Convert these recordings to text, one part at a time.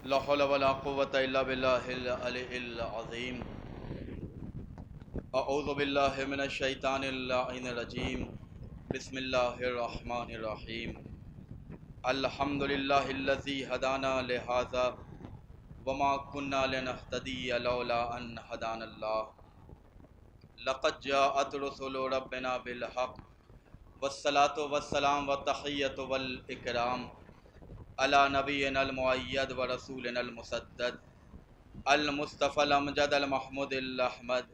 ला हौला वला कुव्वता इल्ला बिल्लाहिल अलिय्यिल अज़ीम। अऊज़ु बिल्लाहि मिनश शैतानिर लाइनिर रजीम। बिस्मिल्लाहिर रहमानिर रहीम। अल्हम्दुलिल्लाहिल्लज़ी हदाना लिहाज़ा वमा कुन्ना लिनहतदिया लौला अन हदानल्लाह। लक़द जाअत रुसुलु रब्बिना बिल हक़्क़ वस्सलातु वस्सलाम व तहिय्यतु वल इकराम अला नबिय्यिनल मुअय्यद व रसूलिनल मुसद्दद अल मुस्तफ़ल अमजद अल महमूदिल अहमद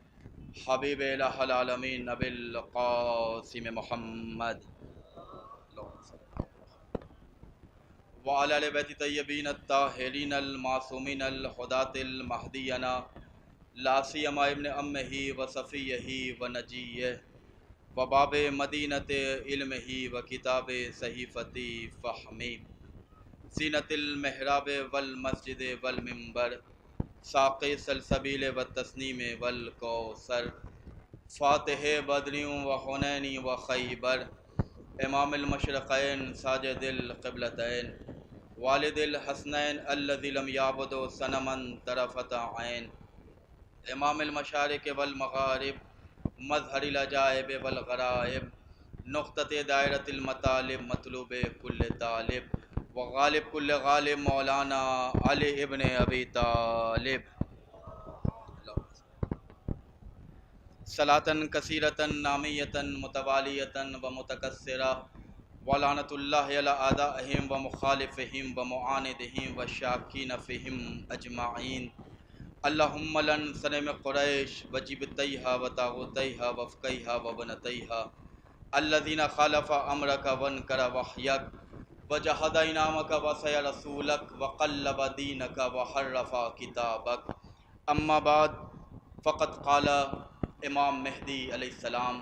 हबीब इलाहिल आलमीन नबिल क़ासिम मुहम्मद व अला आलि बैति तय्यबीन अत्ताहिरीन अल मासूमीन अल हुदातिल महदियना ला सियमा इब्न अम्मिही व सफ़ियही व नजीय्यिही व बाबे मदीनते इल्मिही व किताबे सहीफ़ती फ़हमी सीनतिल महराब वल मस्जिद वल मिंबर साक़ी सलसबील व तस्नीम वल कौसर फ़ातिह बदरियों व हुनैनी व खैबर इमामुल मशरिक़ैन साजिदिल क़िबलतैन वालिदिल हसनैन अल्लज़ी लम याबुदु सनमन तरफ़त ऐन इमामुल मशारिक़ वल मग़ारिब मज़हरिल अजाइब वल ग़राइब नुक़्तते दायरतिल मतालिब मतलूब कुल्ल तालिब व गालिब कुल्ल गालिब मौलाना अली इब्न अबी तालिब सलातन कसीरतन नामियतन मुतवालियतन व मुतकस्सिरा व लानतुल्लाहि अला आदाइहिम व मुखालिफिहिम व मुआनिदिहिम व शाकीन फ़िहिम अजमाइन। अल्लाहुम्मा लन सनम कुरैश व जिब्तैहा व तागूतैहा व फ़क़ैहा व बनतैहा अल्लज़ीना ख़ालफ़ा अमरक वनकर वहयक व जहद इनामक व सय रसूलक व क़ल्लब दीनक व हर्रफ़ा किताबक। अम्मा बाद फ़क़द क़ाला इमाम मेहदी अलैहिस्सलाम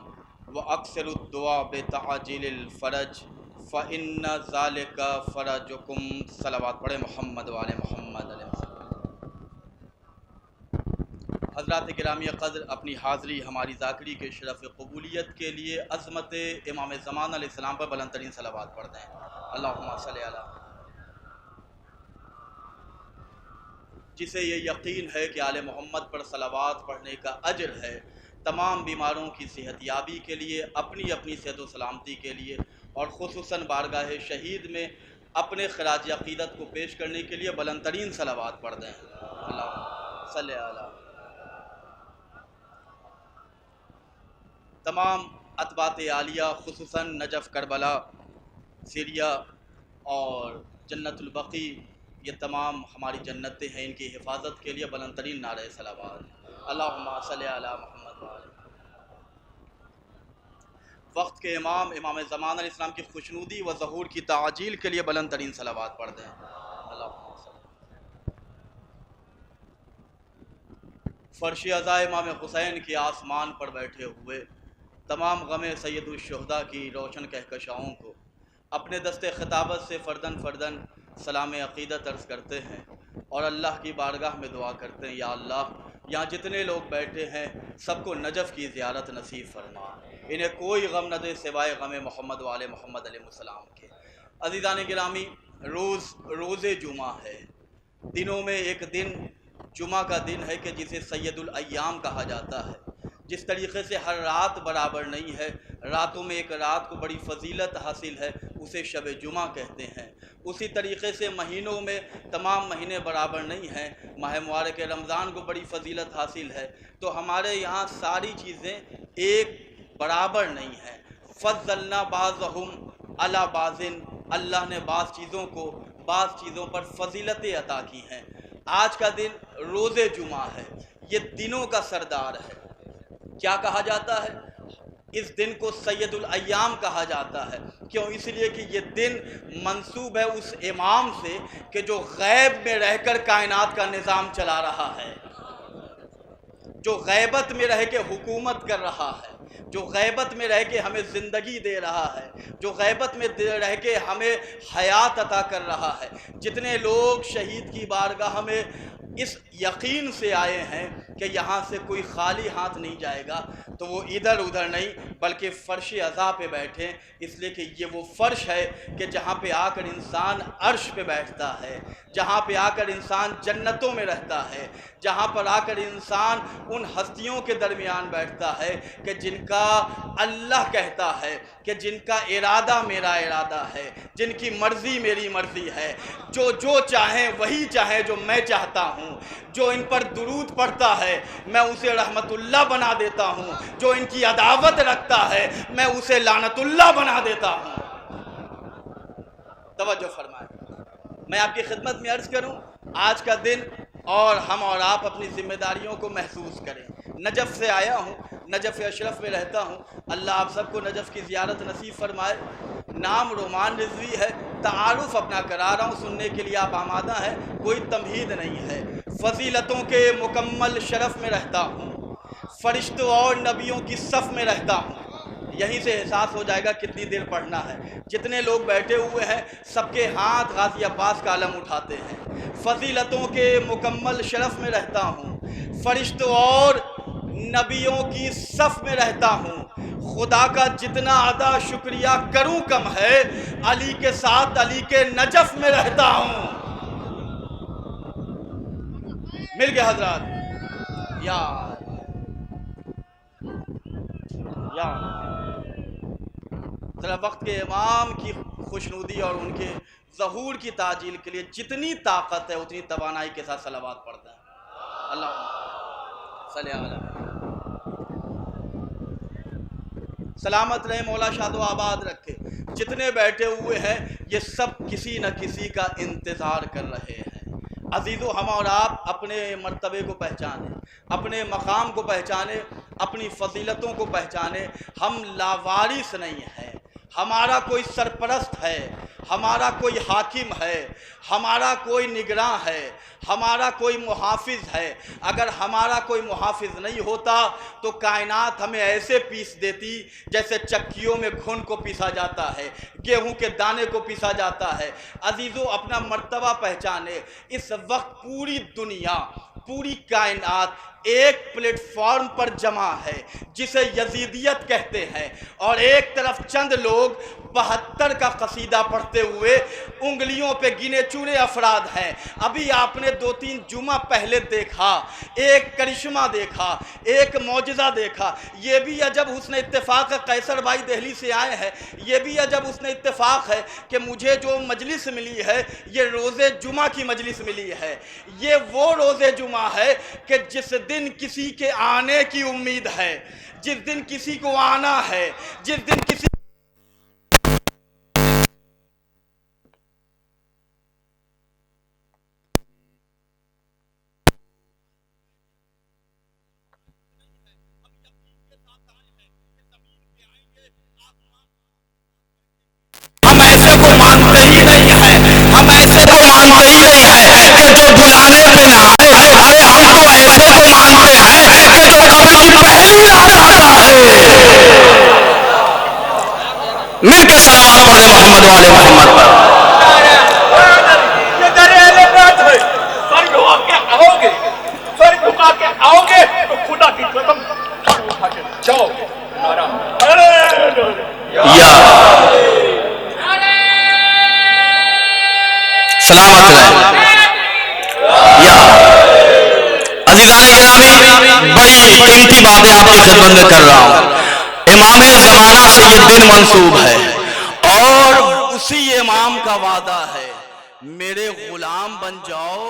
व अक्सरुद्दुआ बितअजीलिल फ़रज फ़इन्न ज़ालिका फ़रजुकुम। सलावत पढ़े मोहम्मद व आले मोहम्मद। हज़रात गिरामी क़द्र, अपनी हाज़री हमारी ज़ाकरी के शरफ़ क़बूलियत के लिए अज़मत इमाम ज़मान अलैहिस्सलाम पर बुलंद तरीन सलावत पढ़ दें। अल्लाहुम्मा सल्लि अला। जिसे ये यकीन है कि आले मोहम्मद पर सलावत पढ़ने का अजर है, तमाम बीमारों की सेहतयाबी के लिए, अपनी अपनी सेहत व सलामती के लिए और ख़ुसूसन बारगाह शहीद में अपने ख़राज अक़ीदत को पेश करने के लिए बुलंद तरीन सलावत पढ़ दें। अल्लाहुम्मा सल्लि अला। तमाम अतबात आलिया ख़ुसूसन नजफ़, करबला, सीरिया और जन्नतुल बक़ी, ये तमाम हमारी जन्नतें हैं, इनकी हिफाजत के लिए बुलंद तरीन नारे सलावत। अल्लाहुम्मा सल्लि अला मुहम्मद व आले। वक्त के इमाम इमाम ज़मान अलैहिस्सलाम की खुशनुदी व ज़हूर की ताजील के लिए बुलंद तरीन सलावत पढ़ दें। अल्लाहुम्मा सल्लि। फ़र्श अज़ा इमाम हुसैन के आसमान पर बैठे हुए तमाम गमे सैयदुल शुहदा की रोशन कहकशाओं को अपने दस्ते खिताबत से फ़र्दन फ़र्दन सलाम अक़ीदत अर्ज़ करते हैं और अल्लाह की बारगाह में दुआ करते हैं, या अल्लाह, यहाँ जितने लोग बैठे हैं सबको नजफ़ की ज़ियारत नसीब फरमा, इन्हें कोई गम न दे सिवाय गम मोहम्मद वाले मोहम्मद अलैहिस्सलाम के। अज़ीज़ान गिरामी, रोज़े जुमा है। दिनों में एक दिन जुमा का दिन है कि जिसे सैयदुल अय्याम कहा जाता है। जिस तरीक़े से हर रात बराबर नहीं है, रातों में एक रात को बड़ी फ़जीलत हासिल है, उसे शब जुमा कहते हैं। उसी तरीक़े से महीनों में तमाम महीने बराबर नहीं हैं, माह मुबारक रमज़ान को बड़ी फ़जीलत हासिल है। तो हमारे यहाँ सारी चीज़ें एक बराबर नहीं हैं। फ़ज़्ज़लना बाज़हुम अला बाज़िन, अल्लाह ने बाज़ चीज़ों को बाज़ चीज़ों पर फ़जीलतें अता की हैं। आज का दिन रोज़े जुमा है, ये दिनों का सरदार है। क्या कहा जाता है? इस दिन को सैयदुल अय्याम कहा जाता है। क्यों? इसलिए कि ये दिन मंसूब है उस इमाम से कि जो गैब में रहकर कायनात का निज़ाम चला रहा है, जो गैबत में रह के हुकूमत कर रहा है, जो गैबत में रह के हमें ज़िंदगी दे रहा है, जो गैबत में रह के हमें हयात अता कर रहा है। जितने लोग शहीद की बारगाह में इस यकीन से आए हैं कि यहाँ से कोई खाली हाथ नहीं जाएगा, तो वो इधर उधर नहीं बल्कि फ़र्श अज़ा पे बैठे, इसलिए कि ये वो फ़र्श है कि जहाँ पे आकर इंसान अर्श पे बैठता है, जहाँ पे आकर इंसान जन्नतों में रहता है, जहाँ पर आकर इंसान उन हस्तियों के दरमियान बैठता है कि जिनका अल्लाह कहता है कि जिनका इरादा मेरा इरादा है, जिनकी मर्ज़ी मेरी मर्ज़ी है, जो चाहें वही चाहे जो मैं चाहता हूँ, जो इन पर दुरूद पढ़ता है मैं उसे रहमतुल्लाह बना देता हूँ, जो इनकी अदावत रखता है मैं उसे लानतुल्लाह बना देता हूँ। तवज्जो फरमाएं। मैं आपकी खिदमत में अर्ज़ करूँ, आज का दिन और हम और आप अपनी जिम्मेदारियों को महसूस करें। नजफ़ से आया हूँ, नजफ़ अशरफ में रहता हूँ। अल्लाह आप सबको नजफ़ की ज़ियारत नसीब फरमाए। नाम रोमान रिजवी है, तारुफ अपना करा रहा हूँ, सुनने के लिए आप आमादा हैं, कोई तमहीद नहीं है। फजीलतों के मुकम्मल शरफ में रहता हूँ, फरिश्तों और नबियों की सफ़ में रहता हूँ। यहीं से एहसास हो जाएगा कितनी देर पढ़ना है। जितने लोग बैठे हुए हैं सबके हाथ गाज़ी अब्बास का अलम उठाते हैं। फजीलतों के मुकम्मल शरफ में रहता हूँ, फरिश्तों और नबियों की सफ़ में रहता हूँ। खुदा का जितना अदा शुक्रिया करूँ कम है, अली के साथ अली के नजफ़ में रहता हूँ। मिल गया हजरात। यार ज़रा वक्त के इमाम की खुशनुदी और उनके ज़हूर की ताजील के लिए जितनी ताकत है उतनी तवानाई के साथ सलावात पढ़ता है। अल्लाह सल्लल्लाहु अलैहि सलामत रहे, मौला शादो आबाद रखे। जितने बैठे हुए हैं ये सब किसी न किसी का इंतज़ार कर रहे हैं। अजीज़ो, हम और आप अपने मर्तबे को पहचाने, अपने मकाम को पहचाने, अपनी फजीलतों को पहचाने। हम लावारिस नहीं हैं, हमारा कोई सरपरस्त है, हमारा कोई हाकिम है, हमारा कोई निगरां है, हमारा कोई मुहाफिज है। अगर हमारा कोई मुहाफिज नहीं होता तो कायनात हमें ऐसे पीस देती जैसे चक्कियों में घुन को पीसा जाता है, गेहूं के दाने को पीसा जाता है। अजीज़ों, अपना मर्तबा पहचाने। इस वक्त पूरी दुनिया, पूरी कायनात एक प्लेटफॉर्म पर जमा है जिसे यजीदियत कहते हैं, और एक तरफ चंद लोग 72 का कसीदा पढ़ते हुए उंगलियों पे गिने चुने अफराद हैं। अभी आपने 2-3 जुमा पहले देखा, एक करिश्मा देखा, एक मौजज़ा देखा। ये भी अजब हुस्न इत्तेफाक है, कैसर भाई दिल्ली से आए हैं। ये भी अजब हुस्न इत्तेफाक है कि मुझे जो मजलिस मिली है ये रोज़े जुमा की मजलिस मिली है। ये वो रोज़े जुमा है कि जिस दिन किसी के आने की उम्मीद है, जिस दिन किसी को आना है, जिस दिन किसी हम ऐसे को मानते ही नहीं है, हम ऐसे को मानते ही नहीं है कि जो बुलाने पे ना आए। अरे हम तो ऐसे को मानते हैं कि जो कब्र की पहली रात आता है। मिलके सलावत पढ़े मोहम्मद वाले मोहम्मद पर। ये दरियाए बात है, सर झुका के आओगे, सर झुका के आओगे तो खुदा की कसम सर उठा के जाओगे। नारा या सलामत रहे। या अज़ीज़ान गिरामी, बड़ी कीमती बातें आपकी खिदमत में कर रहा हूँ। इमाम ज़माना से ये दिन मंसूब है और उसी इमाम का वादा है, मेरे गुलाम बन जाओ,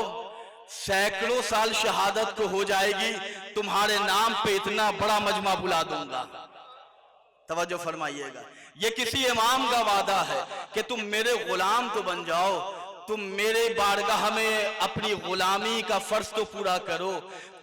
सैकड़ों साल शहादत को हो जाएगी, तुम्हारे नाम पे इतना बड़ा मजमा बुला दूंगा। तवज्जो फरमाइएगा, ये किसी इमाम का वादा है कि तुम मेरे गुलाम तो बन जाओ, तुम मेरे बारगाह में अपनी गुलामी का फर्ज तो पूरा करो।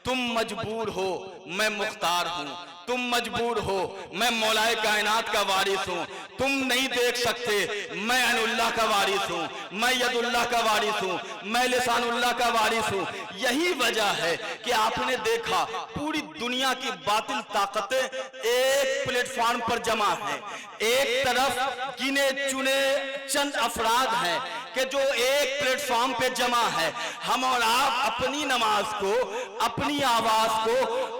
तुम मजबूर हो, मैं मुख्तार हूँ। तुम मजबूर हो, मैं मौलाए कायनात का वारिस हूँ। तुम नहीं देख सकते, मैं अनुल्लाह का वारिस हूँ, मैं यदुल्लाह का वारिस हूँ, मैं लिसानुल्लाह का वारिस हूँ। यही वजह है कि आपने देखा पूरी दुनिया की बातिल ताकतें एक प्लेटफॉर्म पर जमा हैं। एक तरफ गिने चुने चंद अफराद हैं, कि जो एक प्लेटफॉर्म पे जमा है, हम और आप अपनी नमाज को, अपनी आवाज को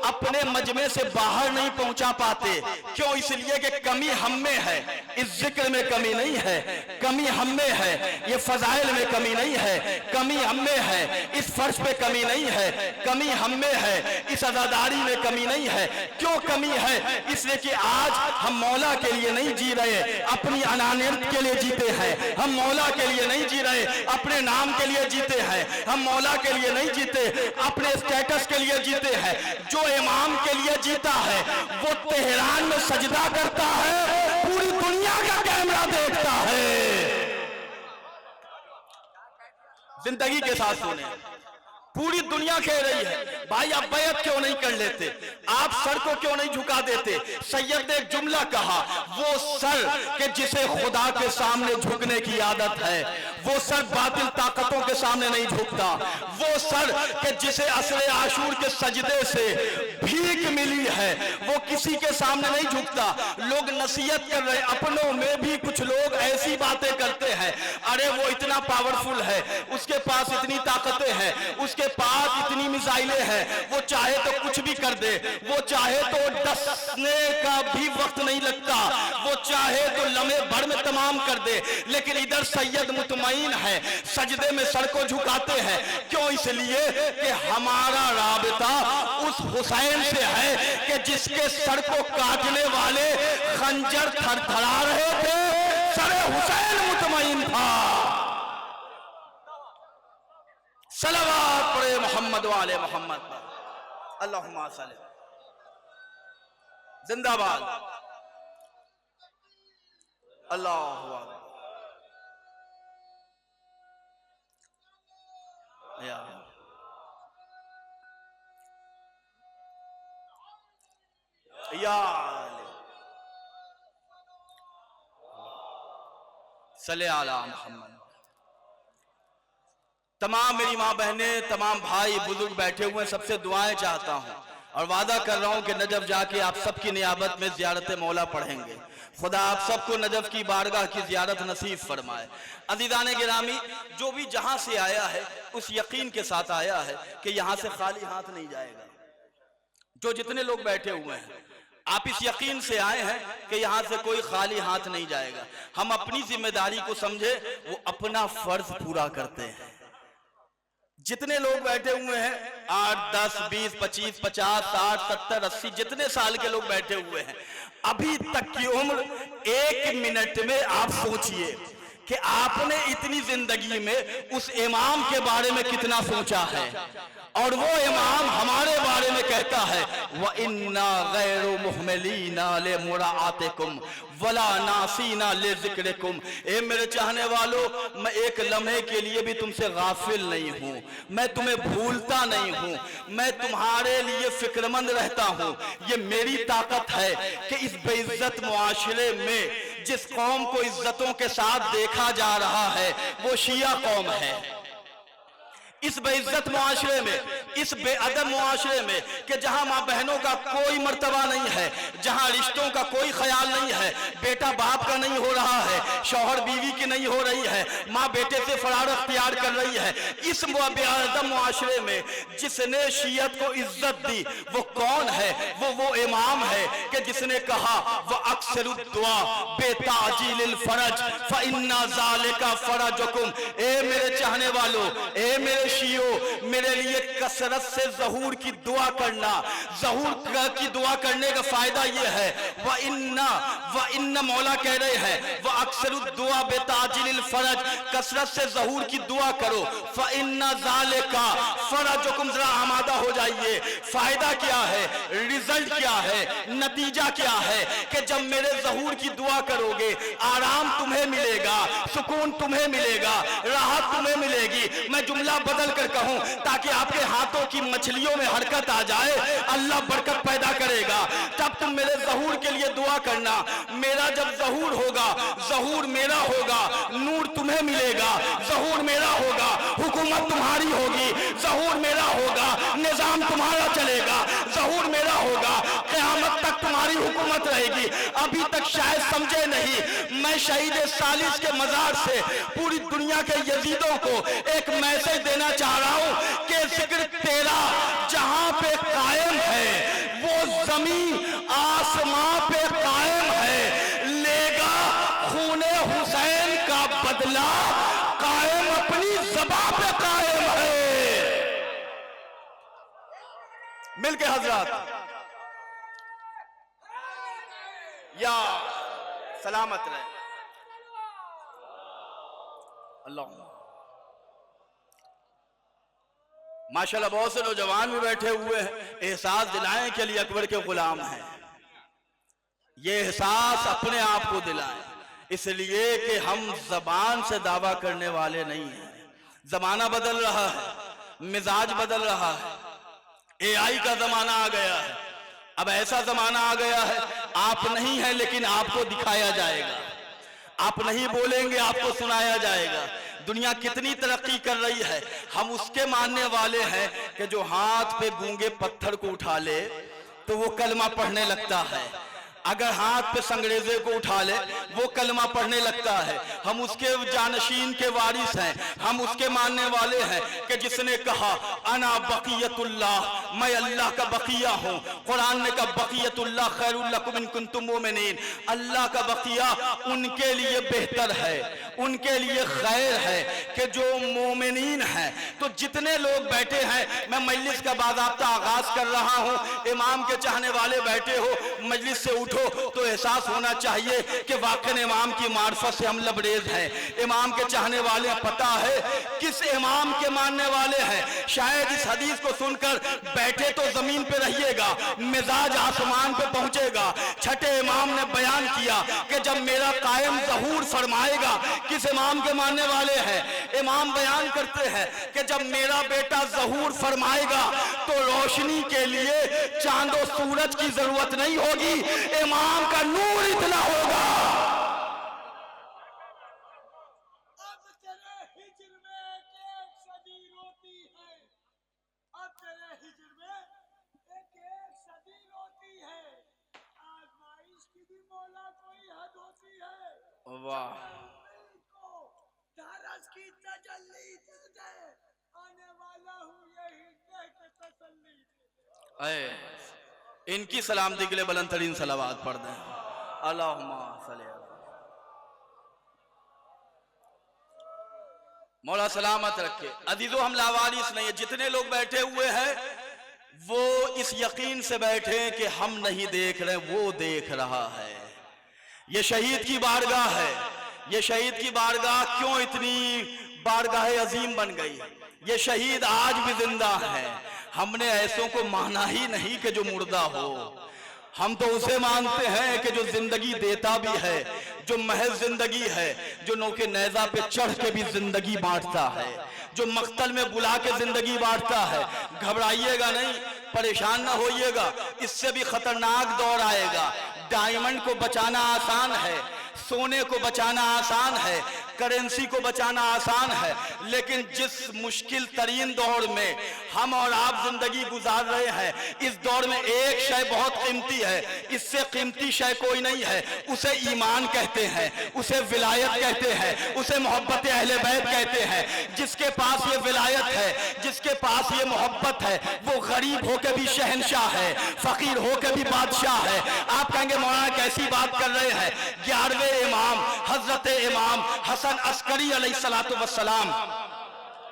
अपने मजमे से बाहर नहीं पहुंचा पाते। क्यों? इसलिए कि कमी हम में है, इस जिक्र में कमी नहीं है, कमी हम में है, ये फजाइल में कमी नहीं है, कमी हम में है, इस फर्ज पे कमी नहीं है, कमी हम में है, इस अज़ादारी में कमी नहीं है। क्यों कमी है? इसलिए कि आज हम मौला के लिए नहीं जी रहे, अपनी अनानियत के लिए जीते हैं। हम मौला के लिए नहीं जी रहे, अपने नाम के लिए जीते हैं। हम मौला के लिए नहीं जीते, अपने स्टेटस के लिए जीते हैं। जो इमाम के लिए जीता है वो तेहरान में सजदा करता है, पूरी दुनिया का कैमरा देखता है। जिंदगी के साथ सुने, पूरी दुनिया कह रही है भाई आप बैत क्यों नहीं कर लेते, आप सर को क्यों नहीं झुका देते। सैयद ने एक जुमला कहा, वो सर के जिसे खुदा के सामने झुकने की आदत है, वो सर बातिल ताकतों के सामने नहीं झुकता। वो सर के जिसे असरे आशूर के सजदे से भीख मिली है, वो किसी के सामने नहीं झुकता। लोग नसीहत कर रहे, अपनों में भी कुछ लोग ऐसी बातें करते हैं, अरे वो इतना पावरफुल है, उसके पास इतनी ताकतें हैं, उसके पास इतनी मिसाइलें हैं, वो चाहे तो कुछ भी कर दे, वो चाहे तो डसने का भी वक्त नहीं लगता, वो चाहे तो लम्हे भर में तमाम कर दे। लेकिन इधर सैयद मुतमईन है, सजदे में सर को झुकाते हैं। क्यों? इसलिए कि हमारा राबिता उस हुसैन से है कि जिसके सर को काटने वाले खंजर थरथरा रहे थे, सरे हुसैन मुतमईन था। सलावत पढ़े मोहम्मद वाले मोहम्मद पर, अल्लाहुम्मा सल्ली। जिंदाबाद, अल्लाहु अकबर। या सल्ले अला मोहम्मद। तमाम मेरी माँ बहनें, तमाम भाई बुजुर्ग बैठे हुए हैं, सबसे दुआएं चाहता हूँ और वादा कर रहा हूँ कि नजफ जाके आप सबकी नियाबत में ज़ियारत मौला पढ़ेंगे। खुदा आप सबको नजफ की बारगाह की ज़ियारत नसीब फरमाए। अज़ीज़ान गिरामी, जो भी जहाँ से आया है उस यकीन के साथ आया है कि यहाँ से खाली हाथ नहीं जाएगा। जो जितने लोग बैठे हुए हैं, आप इस यकीन से आए हैं कि यहाँ से कोई खाली हाथ नहीं जाएगा। हम अपनी जिम्मेदारी को समझे, वो अपना फर्ज पूरा करते हैं। जितने लोग बैठे हुए हैं, 8, 10, 20, 25, 50, 60, 70, 80 जितने साल के लोग बैठे हुए हैं, अभी तक की उम्र 1 मिनट में आप सोचिए कि आपने इतनी जिंदगी में उस इमाम के बारे में कितना सोचा है। और वो इमाम हमारे बारे में कहता है, व इन्ना गैरु मुहमिलीना ले मुराआतिकुम वला नासीना ले जिक्रिकुम। ए मेरे चाहने वालों, मैं एक लम्हे के लिए भी तुमसे गाफिल नहीं हूँ, मैं तुम्हें भूलता नहीं हूँ, मैं तुम्हारे लिए फिक्रमंद रहता हूँ। ये मेरी ताकत है कि इस बेइज्जत मुआशरे में जिस कौम को इज्जतों के साथ देखा जा रहा है वो शिया कौम है। इस बेइज्जत मुआशरे में, इस बेअदब मुआशरे में कि जहां माँ बहनों का कोई मर्तबा नहीं है, जहां रिश्तों का कोई ख्याल नहीं है, बेटा बाप का नहीं हो रहा है, शौहर बीवी की नहीं हो रही है, माँ बेटे से फरार अख्तियार कर रही है, इस बेअदब मुआशरे में जिसने शियत को इज्जत दी वो कौन है? वो इमाम है कि जिसने कहा वह अक्सरुद दुआ बेताजीलिल फरज फ इन्ना ज़ालिका फरजुकुम। ए मेरे चाहने वालों, ए मेरे शियो, मेरे लिए कसरत से ज़हूर की दुआ करना। ज़हूर की दुआ करने का फायदा यह है, व इन्ना मौला कह रहे हैं वह अक्सरुद दुआ बेताजिलिल फरज, कसरत से ज़हूर की दुआ करो। फ इन्ना ज़ालिका फरजुकुम, जरा आमादा हो जाइए। फायदा क्या है, रिजल्ट क्या है, नतीजा क्या है कि जब मेरे ज़हूर की दुआ करोगे, आराम तुम्हें मिलेगा, सुकून तुम्हें मिलेगा, राहत तुम्हें मिलेगी। मैं जुमला बदल कर कहूं ताकि आपके हाथों की मछलियों में हरकत आ जाए, अल्लाह बरकत पैदा करेगा। तब तुम मेरे ज़हूर के लिए दुआ करना। मेरा जब ज़हूर होगा, ज़हूर मेरा होगा, नूर तुम्हें मिलेगा। ज़हूर मेरा होगा, हुकूमत तुम्हारी होगी। ज़हूर मेरा होगा, निज़ाम तुम्हारा चलेगा। ज़हूर मेरा होगा, क़यामत तक तुम्हारी हुकूमत रहेगी। अभी तक शायद समझे नहीं, मैं शहीद सालिस के मजार से पूरी दुनिया के यजीदों को एक मैसेज देना चाह रहा हूं कि जिक्र तेरा जहां पे कायम है वो जमीन आसमां पे कायम है। लेगा खूने हुसैन का बदला, कायम अपनी ज़बां पे कायम है। मिलके हजरत या सलामत रहे। अल्लाह माशाल्लाह, बहुत से नौजवान भी बैठे हुए हैं, एहसास दिलाएं कि अली अकबर के गुलाम हैं। ये एहसास अपने आप को दिलाएं, इसलिए कि हम जबान से दावा करने वाले नहीं हैं। जमाना बदल रहा है, मिजाज बदल रहा है, AI का जमाना आ गया है। अब ऐसा जमाना आ गया है, आप नहीं है लेकिन आपको दिखाया जाएगा, आप नहीं बोलेंगे आपको सुनाया जाएगा। दुनिया कितनी तरक्की कर रही है, हम उसके मानने वाले हैं कि जो हाथ पे गूंगे पत्थर को उठा ले तो वो कलमा पढ़ने लगता है। अगर हाथ पे संगरेजे को उठा ले वो कलमा पढ़ने लगता है। हम उसके जानशीन के वारिस हैं, हम उसके मानने वाले हैं कि जिसने कहा अना बकियतुल्लाह, मैं अल्लाह का बकिया हूँ। कुरान ने कहा बकियतुल्लाह खैरुल लकुम इन कुंतुम मोमिनीन, अल्लाह का बकिया उनके लिए बेहतर है, उनके लिए खैर है कि जो मोमिनीन है। तो जितने लोग बैठे हैं, मैं मजलिस का बाज़ाब्ता आगाज कर रहा हूँ, इमाम के चाहने वाले बैठे हो, मजलिस से उठो तो एहसास होना चाहिए कि वाकई इमाम की मार्फत से हम लबरेज हैं। इमाम के चाहने वाले, पता है किस इमाम के मानने वाले हैं। शायद इस हदीस को सुनकर बैठे तो जमीन पे रहिएगा, मिजाज आसमान पे पहुंचेगा। छठे इमाम ने बयान किया कि जब मेरा कायम ज़हूर फरमाएगा, किस इमाम के मानने वाले हैं? इमाम बयान करते हैं कि जब मेरा बेटा ज़हूर फरमाएगा तो रोशनी के लिए चांदो सूरज की जरूरत नहीं होगी, इमाम का नूर इतना होगा। अब तेरे हिज्र में एक सदी रोती है, अब तेरे हिज्र में एक सदी रोती है। आजमाइश की भी मौला कोई हद होती है। वाह, धारस की तजल्ली दे, आने वाला हूँ यही कह के तसल्ली दे। इनकी सलामती के लिए बुलंद तरीन सलावत पढ़ दें। अल्लाहुम्मा सल्ली अला मौला सलामत रखे। अजीजों, हम लावारिस नहीं है। जितने लोग बैठे हुए हैं वो इस यकीन से बैठे कि हम नहीं देख रहे, वो देख रहा है। ये शहीद की बारगाह है। ये शहीद की बारगाह क्यों इतनी बारगाह अजीम बन गई? ये शहीद आज भी जिंदा है। हमने ऐसों को माना ही नहीं कि जो मुर्दा हो, हम तो उसे मानते हैं कि जो जिंदगी देता भी है, जो महज जिंदगी है, जो नौके नेजा पे चढ़ के भी जिंदगी बांटता है, जो मक्तल में बुला के जिंदगी बांटता है। घबराइएगा नहीं, परेशान ना होइएगा, इससे भी खतरनाक दौर आएगा। डायमंड को बचाना आसान है, सोने को बचाना आसान है, करेंसी को बचाना आसान है, लेकिन जिस मुश्किल तरीन दौर में हम और आप जिंदगी गुजार रहे हैं, इस दौर में एक शय बहुत कीमती है। इससे कीमती शय कोई नहीं है। उसे ईमान कहते हैं, उसे विलायत कहते हैं, उसे मोहब्बत अहले बैत कहते हैं। जिसके पास ये विलायत है, जिसके पास ये मोहब्बत है, वो गरीब होकर भी शहनशाह है, फकीर होकर भी बादशाह है। आप कहेंगे मौलाना कैसी बात कर रहे हैं? 11वें इमाम हजरत इमाम हसन अस्करी अलैहिस्सलातु वस्सलाम,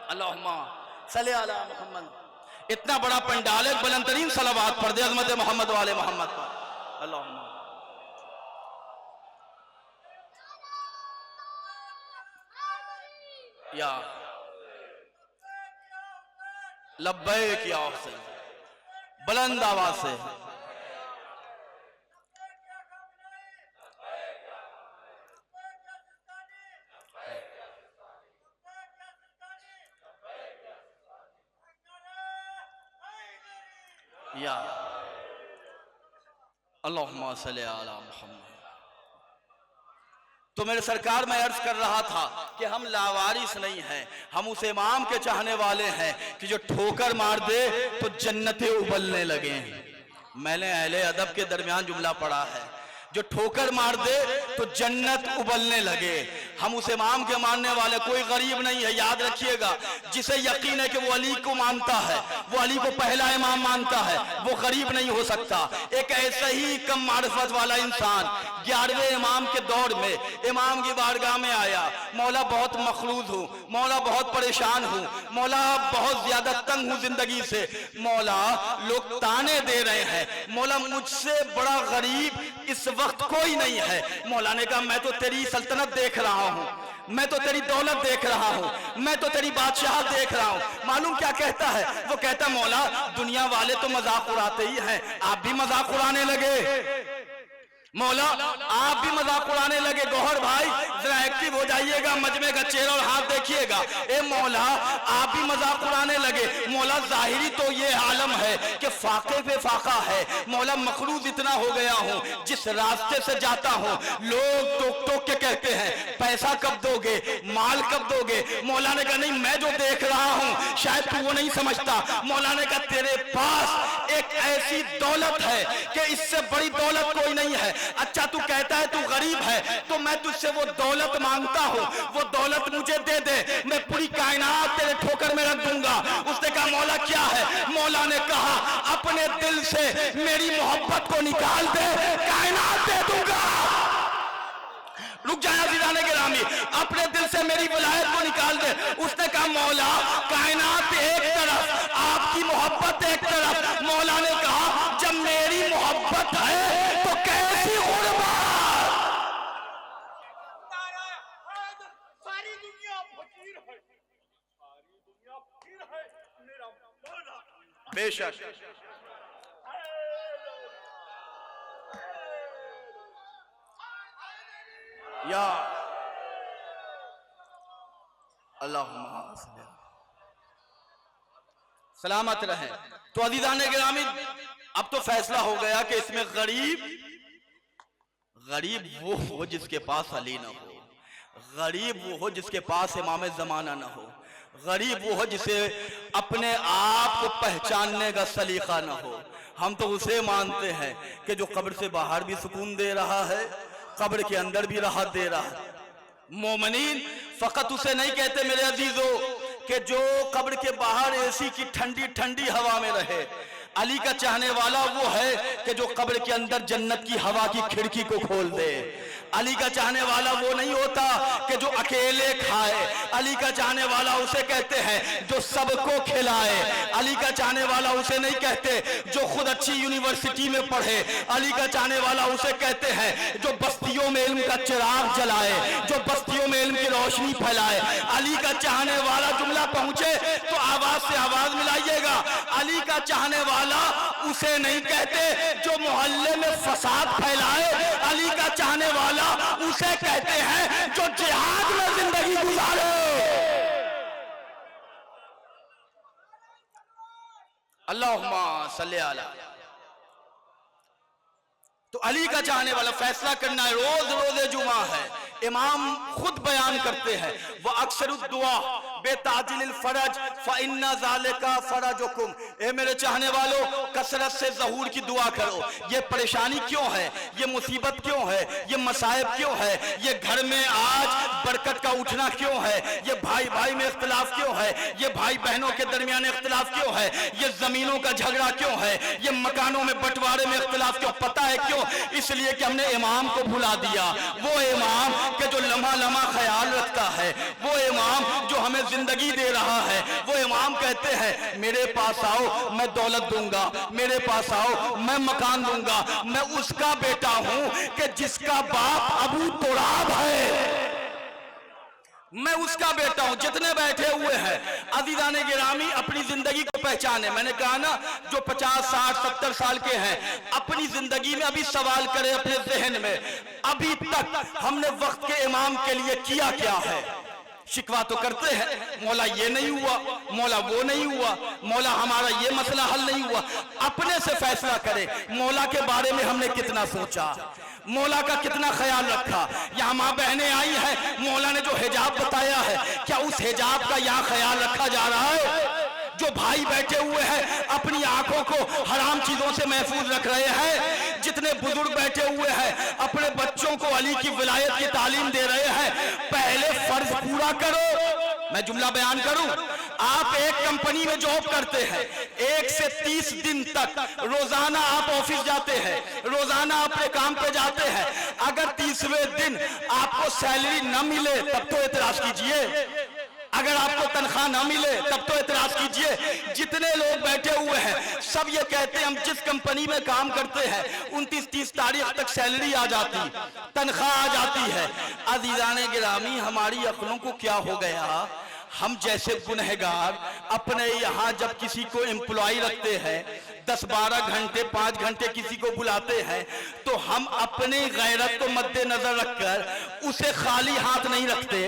अल्लाहुम्मा सल्ली अला मुहम्मद। इतना बड़ा पंडाल है, बुलंद तरीन सलावत पढ़ दे अज़मत मोहम्मद वाले मोहम्मद पर। अल्लाहुम्मा या लब्बैक या हुसैन, बुलंद आवाज से। या अल्लाहुम्मा सल्ली अला मुहम्मद। तो मेरे सरकार, मैं अर्ज कर रहा था कि हम लावारिस नहीं हैं, हम उस इमाम के चाहने वाले हैं कि जो ठोकर मार दे तो जन्नतें उबलने लगे। मैंने अहले अदब के दरमियान जुमला पढ़ा है, जो ठोकर मार दे तो जन्नत उबलने लगे। हम उस इमाम के मानने वाले, कोई गरीब नहीं है, याद रखिएगा। जिसे यकीन है कि वो अली को मानता है, वो अली को पहला इमाम मानता है, वो गरीब नहीं हो सकता। एक ऐसा ही कम मारिफत वाला इंसान 11वें इमाम के दौर में इमाम की बारगाह में आया, मौला बहुत मखलूज हूँ, मौला बहुत परेशान हूँ, मौला बहुत ज्यादा तंग हूँ जिंदगी से, मौला लोग ताने दे रहे हैं, मौला मुझसे बड़ा गरीब इस वक्त कोई नहीं है। मौला ने कहा मैं तो तेरी सल्तनत देख रहा हूं, मैं तो तेरी दौलत देख रहा हूं, मैं तो तेरी बादशाह देख रहा हूं। मालूम क्या कहता है? वो कहता मौला दुनिया वाले तो मजाक उड़ाते ही हैं, आप भी मजाक उड़ाने लगे। मौला आप भी मजाक उड़ाने लगे। गौहर भाई जरा एक्टिव हो जाइएगा, मजमे का चेहरा और हाथ देखिएगा। ए मौला आप भी मजाक उड़ाने लगे। मौला जाहिरी तो ये आलम है कि फाके पे फाका है। मौला मखलूज इतना हो गया हूँ, जिस रास्ते से जाता हूँ लोग टोक टोक के कहते हैं पैसा कब दोगे, माल कब दोगे। मौला ने कहा नहीं, मैं जो देख रहा हूँ शायद तू वो नहीं समझता। मौला ने कहा तेरे पास एक ऐसी दौलत है कि इससे बड़ी दौलत कोई नहीं है। अच्छा तू कहता है तू गरीब है, तो मैं तुझसे वो दौलत मांगता हूँ, वो दौलत मुझे दे दे, मैं पूरी कायनात तेरे ठोकर में रख दूंगा। उसने कहा मौला क्या है? मौला ने कहा अपने दिल से मेरी मोहब्बत को निकाल दे, कायनात दे दूंगा। रुक जाए अज़ीज़ाने गिरामी, अपने दिल से मेरी विलायत को निकाल दे। उसने कहा मौला कायनात एक तरफ, आपकी मोहब्बत एक तरफ। मौला ने कहा जब मेरी मोहब्बत है तो कैसी गुर्बत। सारी दुनिया फकीर है, सारी दुनिया फकीर है, मेरा मौला बेशक या अल्लाहुम्मा सलामत रहे। तो अज़ीज़ाने गिरामी अब तो फैसला हो गया कि इसमें गरीब वो हो जिसके पास अली ना हो, गरीब वो हो जिसके पास इमाम ज़माना ना हो, गरीब वो हो जिसे अपने आप को पहचानने का सलीका ना हो। हम तो उसे मानते हैं कि जो कब्र से बाहर भी सुकून दे रहा है, कब्र के अंदर भी राहत दे रहा है। मोमिनीन फकत उसे नहीं कहते मेरे अजीजों कि जो कब्र के बाहर एसी की ठंडी ठंडी हवा में रहे। अली का चाहने वाला वो है कि जो कब्र के अंदर जन्नत की हवा की खिड़की को खोल दे। अली का चाहने वाला वो नहीं होता कि जो अकेले खाए। अली का चाहने वाला उसे कहते हैं जो सबको खिलाए। अली का चाहने वाला उसे नहीं कहते जो खुद अच्छी यूनिवर्सिटी में पढ़े। अली का चाहने वाला उसे कहते हैं जो बस्तियों में इल्म का चिराग जलाए, जो बस्तियों में इल्म की रोशनी फैलाए। अली का चाहने वाला जुमला पहुंचे तो आवाज से आवाज मिलाइएगा। अली का चाहने वाला उसे नहीं कहते जो मोहल्ले में फसाद फैलाए। अली का चाहने वाला उसे कहते हैं जो जिहाद में जिंदगी गुजारे। अल्लाहुम्मा सल्ली अला। तो अली का चाहने वाला फैसला करना है। रोज रोजे जुमा है, इमाम खुद बयान करते हैं वह अक्सर दुआ बेताजिल फरज फ़इन्ना ज़ालिका फरजुकुम। ए मेरे चाहने वालों कसरत से ज़हूर की दुआ करो। ये परेशानी क्यों है, ये मुसीबत क्यों है, ये मसाइब क्यों है, ये घर में आज बरकत का उठना क्यों है, ये भाई भाई में इख्तिलाफ क्यों है, ये भाई बहनों के दरमियान इख्तिलाफ क्यों है, ये जमीनों का झगड़ा क्यों है, ये मकानों में बंटवारे में इख्तिलाफ क्यों। पता है क्यों? इसलिए कि हमने इमाम को भुला दिया। वो इमाम के जो लम्हा लम्हा ख्याल रखता है, वो इमाम जो हमें जिंदगी दे रहा है, वो इमाम कहते हैं मेरे पास आओ मैं दौलत दूंगा, मेरे पास आओ मैं मकान दूंगा। मैं उसका बेटा हूं कि जिसका बाप अबू तुराब है, मैं उसका बेटा हूं। जितने बैठे हुए हैं अज़ीज़ाने गिरामी अपनी जिंदगी को पहचाने। मैंने कहा ना जो 50, 60, 70 साल के हैं अपनी जिंदगी में अभी सवाल करें अपने जहन में, अभी तक हमने वक्त के इमाम के लिए किया क्या है। शिकवा तो करते हैं मौला ये नहीं हुआ, मौला वो नहीं हुआ, मौला हमारा ये मसला हल नहीं हुआ। अपने से फैसला करें मौला के बारे में हमने कितना सोचा, मौला का कितना ख्याल रखा। यहाँ माँ बहनें आई हैं, मौला ने जो हिजाब बताया है क्या उस हिजाब का यहाँ ख्याल रखा जा रहा है? जो भाई बैठे हुए हैं अपनी आंखों को हराम चीजों से महफूज रख रहे हैं, जितने बुजुर्ग बैठे हुए हैं अपने बच्चों को अली की विलायत की तालीम दे रहे हैं। पहले फर्ज पूरा करो। मैं जुमला बयान करूं, आप एक कंपनी में जॉब करते हैं, 1 से 30 दिन तक रोजाना आप ऑफिस जाते हैं, रोजाना अपने काम पे जाते हैं। अगर 30वें दिन आपको सैलरी न मिले तब तो एतराज कीजिए, अगर आपको तनख्वाह ना मिले तब तो एतराज कीजिए। जितने लोग बैठे हुए हैं सब ये कहते हैं हम जिस कंपनी में काम करते हैं 29-30 तारीख तक सैलरी आ जाती, तनख्वाह आ जाती है। अजीजाने गिरामी, हमारी अक्लों को क्या हो गया? हम जैसे गुनहगार अपने यहाँ जब किसी को एम्प्लॉय रखते हैं 10-12 घंटे 5 घंटे किसी को बुलाते हैं तो हम अपनी गैरत को मद्देनजर रखकर उसे खाली हाथ नहीं रखते,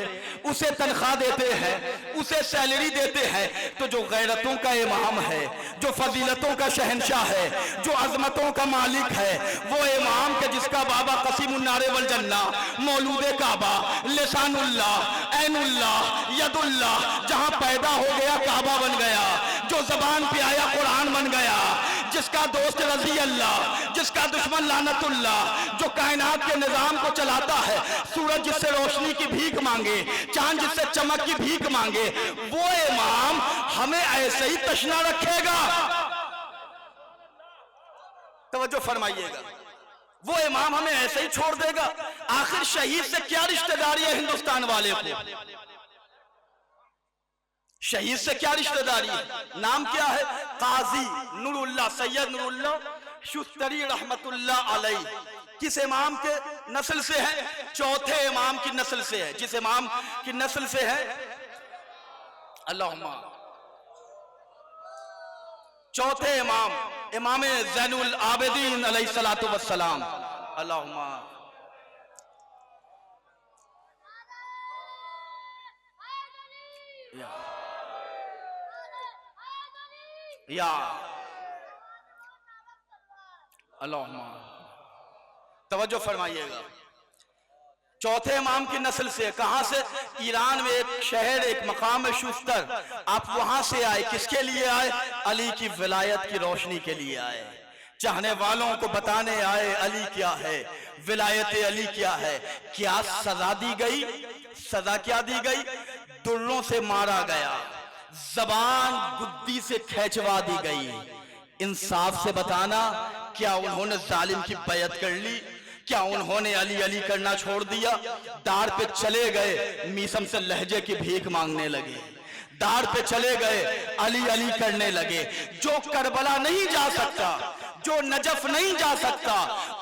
उसे तनख्वाह देते हैं, उसे सैलरी देते हैं। तो जो गैरतों का इमाम है, जो फजीलतों का शहंशाह है, जो अजमतों का मालिक है, वो इमाम के जिसका बाबा कसीमुन्नारे वल जन्ना, मौलूदे काबा, लिसानुल्लाह, ऐनुल्लाह, यदुल्लाह, जहां पैदा हो गया काबा बन गया, जो जबान पे आया कुरान बन गया, जिसका दोस्त रजी अल्लाह, जिसका दुश्मन लानतुल्लाह, जो कायनात के निजाम को चलाता है, सूरज जिससे रोशनी की भीख मांगे, चांद जिससे चमक की भीख मांगे, वो इमाम हमें ऐसे ही तशना रखेगा? तवज्जो फरमाइएगा, वो इमाम हमें ऐसे ही छोड़ देगा? आखिर शहीद से क्या रिश्तेदारी है हिंदुस्तान वाले को? शहीद से क्या रिश्तेदारी है? नाम क्या है? काजी नूरुल्लाह, सैयद नूरुल्लाह शुस्तरी रहमतुल्लाह अलैह। किस इमाम के नस्ल से है? चौथे इमाम की नस्ल से है। जिस इमाम की नस्ल से है, अल्लाहुम्मा, चौथे इमाम, इमाम ज़ैनुल आबिदीन अलैहिस्सलातु वस्सलाम, अल्लाहुम्मा। या अल्लाहुम्मा, तवज्जो फरमाइएगा। चौथे इमाम की नस्ल से, कहां से? ईरान में एक शहर, एक मकाम है शुस्तर, आप वहां से आए। किसके लिए आए? अली की विलायत की रोशनी के लिए आए। चाहने वालों को बताने आए अली क्या है, विलायत अली क्या है। क्या सजा दी गई? सजा क्या दी गई? दुर्रों से मारा गया, जबान गुद्दी से खींचवा दी गई। इंसाफ से बताना, क्या उन्होंने जालिम की बैयत कर ली? क्या उन्होंने अली अली करना छोड़ दिया? दार पे चले गए, मीसम से लहजे की भीख मांगने लगे, दार पे चले गए, अली अली करने लगे। जो करबला नहीं जा सकता, जो नजफ नहीं जा सकता,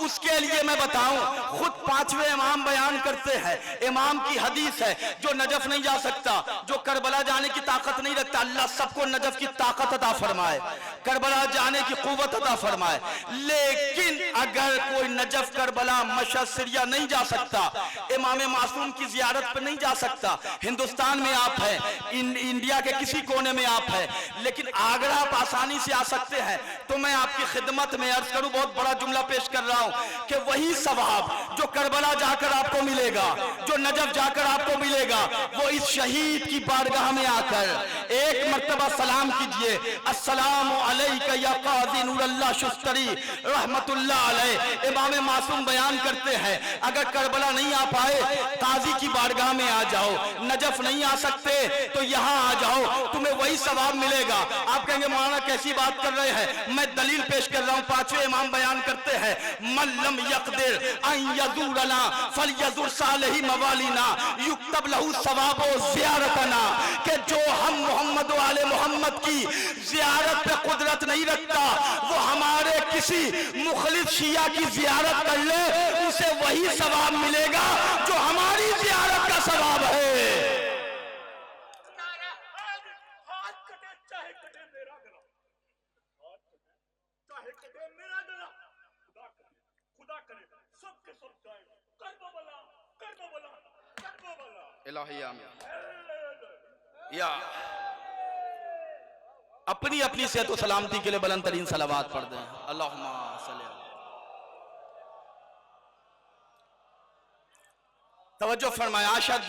उसके लिए मैं बताऊं, खुद 5वें इमाम बयान करते हैं, इमाम की हदीस है, जो नजफ नहीं जा सकता, जो करबला जाने की ताकत नहीं रखता, अल्लाह सबको नजफ की ताकत अता फरमाए, करबला जाने की कुव्वत अता फरमाए। लेकिन अगर कोई नजफ, करबला, मशहद, सिरिया नहीं जा सकता, इमाम मासूम की जियारत पर नहीं जा सकता, हिंदुस्तान में आप हैं, इंडिया के किसी कोने में आप हैं, लेकिन आगरा आप आसानी से आ सकते हैं, तो मैं आपकी खिदमत में अर्ज करूं, बहुत बड़ा जुमला पेश कर रहा हूं कि वही सवाब जो करबला जाकर आपको मिलेगा, जो नजफ जाकर आपको मिलेगा, वो इस शहीद की बारगाह में आकर एक मर्तबा सलाम कीजिए, अस्सलामु अलैका या काज़ी नूरुल्लाह शुस्तरी रहमतुल्लाह अलैह। इमाम मासूम बयान करते हैं, अगर करबला नहीं आ पाए, काजी की बारगाह में आ जाओ, नजफ नहीं आ सकते तो यहां आ जाओ, तुम्हें वही सवाब मिलेगा। आप कहेंगे मौलाना कैसी बात कर रहे हैं? मैं दलील पेश कर रहा हूं। 5वें इमाम बयान करते हैं, मल्लम यक़दिर अन यज़ूरना फलयज़ुर सालिही मवालिना युक्तब लहू सवाबो ज़ियारतना, कि जो हम मोहम्मद व आले मोहम्मद की ज़ियारत पे कुदरत नहीं रखता, वो हमारे किसी मुखलिस शिया की ज़ियारत कर ले, उसे वही सवाब मिलेगा जो हमारी ज़ियारत का सवाब है। या अपनी अपनी सेहत और सलामती के लिए बुलंद तरीन सलावात पढ़ दें। अल्लाहुम्मा सल्ली तवज्जो फरमाया, शायद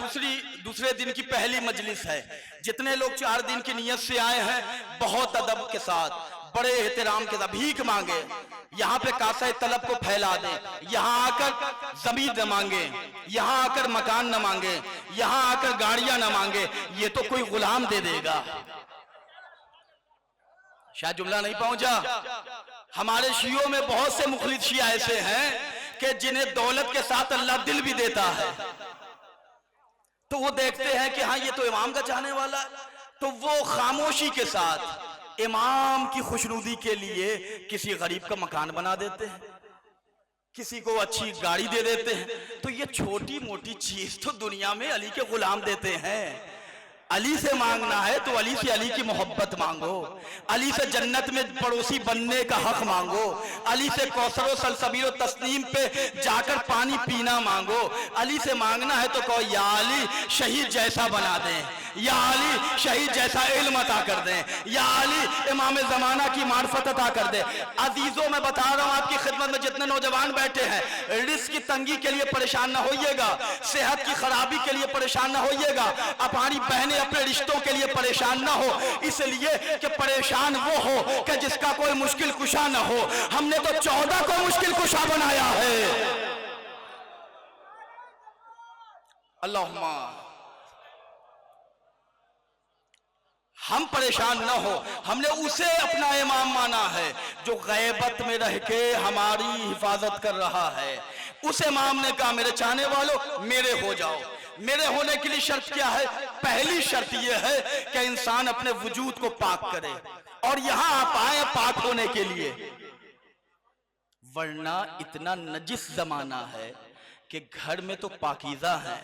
दूसरे दिन की पहली मजलिस है। जितने लोग 4 दिन की नियत से आए हैं, बहुत अदब के साथ, बड़े एहतराम के साथ भीख मांगे। यहाँ पे कासा तलब को फैला दे, यहाँ आकर जमीन न मांगे, यहाँ आकर मकान न मांगे, यहाँ आकर गाड़ियां न मांगे, ये तो कोई गुलाम दे देगा। शायद जुमला नहीं पहुंचा। हमारे शियों में बहुत से मुखलिस शिया ऐसे हैं कि जिन्हें दौलत के साथ अल्लाह दिल भी देता है, तो वो देखते हैं कि हाँ ये तो इमाम का चाहने वाला है, तो वो खामोशी के साथ इमाम की खुशनुदी के लिए किसी गरीब का मकान बना देते हैं, किसी को अच्छी गाड़ी दे देते हैं। तो ये छोटी मोटी चीज तो दुनिया में अली के गुलाम देते हैं। अली से मांगना है तो अली से अली की मोहब्बत मांगो, अली से जन्नत में पड़ोसी बनने का हक मांगो, अली से कौसरो सलसबीलो तस्नीम पे जाकर पानी पीना मांगो। अली से मांगना है तो कहो या अली शहीद जैसा बना दें, या अली शहीद जैसा इल्म अता कर दें, या अली इमाम जमाना की मार्फत अता कर दे। अजीजों, मैं बता रहा हूं आपकी खिदमत में जितने नौजवान बैठे हैं, रिस्क की तंगी के लिए परेशान ना होइएगा, सेहत की खराबी के लिए परेशान ना होइएगा, हमारी बहनें अपने रिश्तों के लिए परेशान ना हो, इसलिए कि परेशान वो हो कि जिसका कोई मुश्किल कुशा ना हो। हमने तो 14 को मुश्किल कुशा बनाया है। अल्लाहुम्मा हम परेशान ना हो, हमने उसे अपना इमाम माना है जो गैबत में रह के हमारी हिफाजत कर रहा है। उस इमाम ने कहा मेरे चाहने वालों मेरे हो जाओ। मेरे होने के लिए शर्त क्या है? पहली शर्त यह है कि इंसान अपने वजूद को पाक करे, और यहां आप आए पाक होने के लिए, वरना इतना नजिस जमाना है कि घर में तो पाकीज़ा है,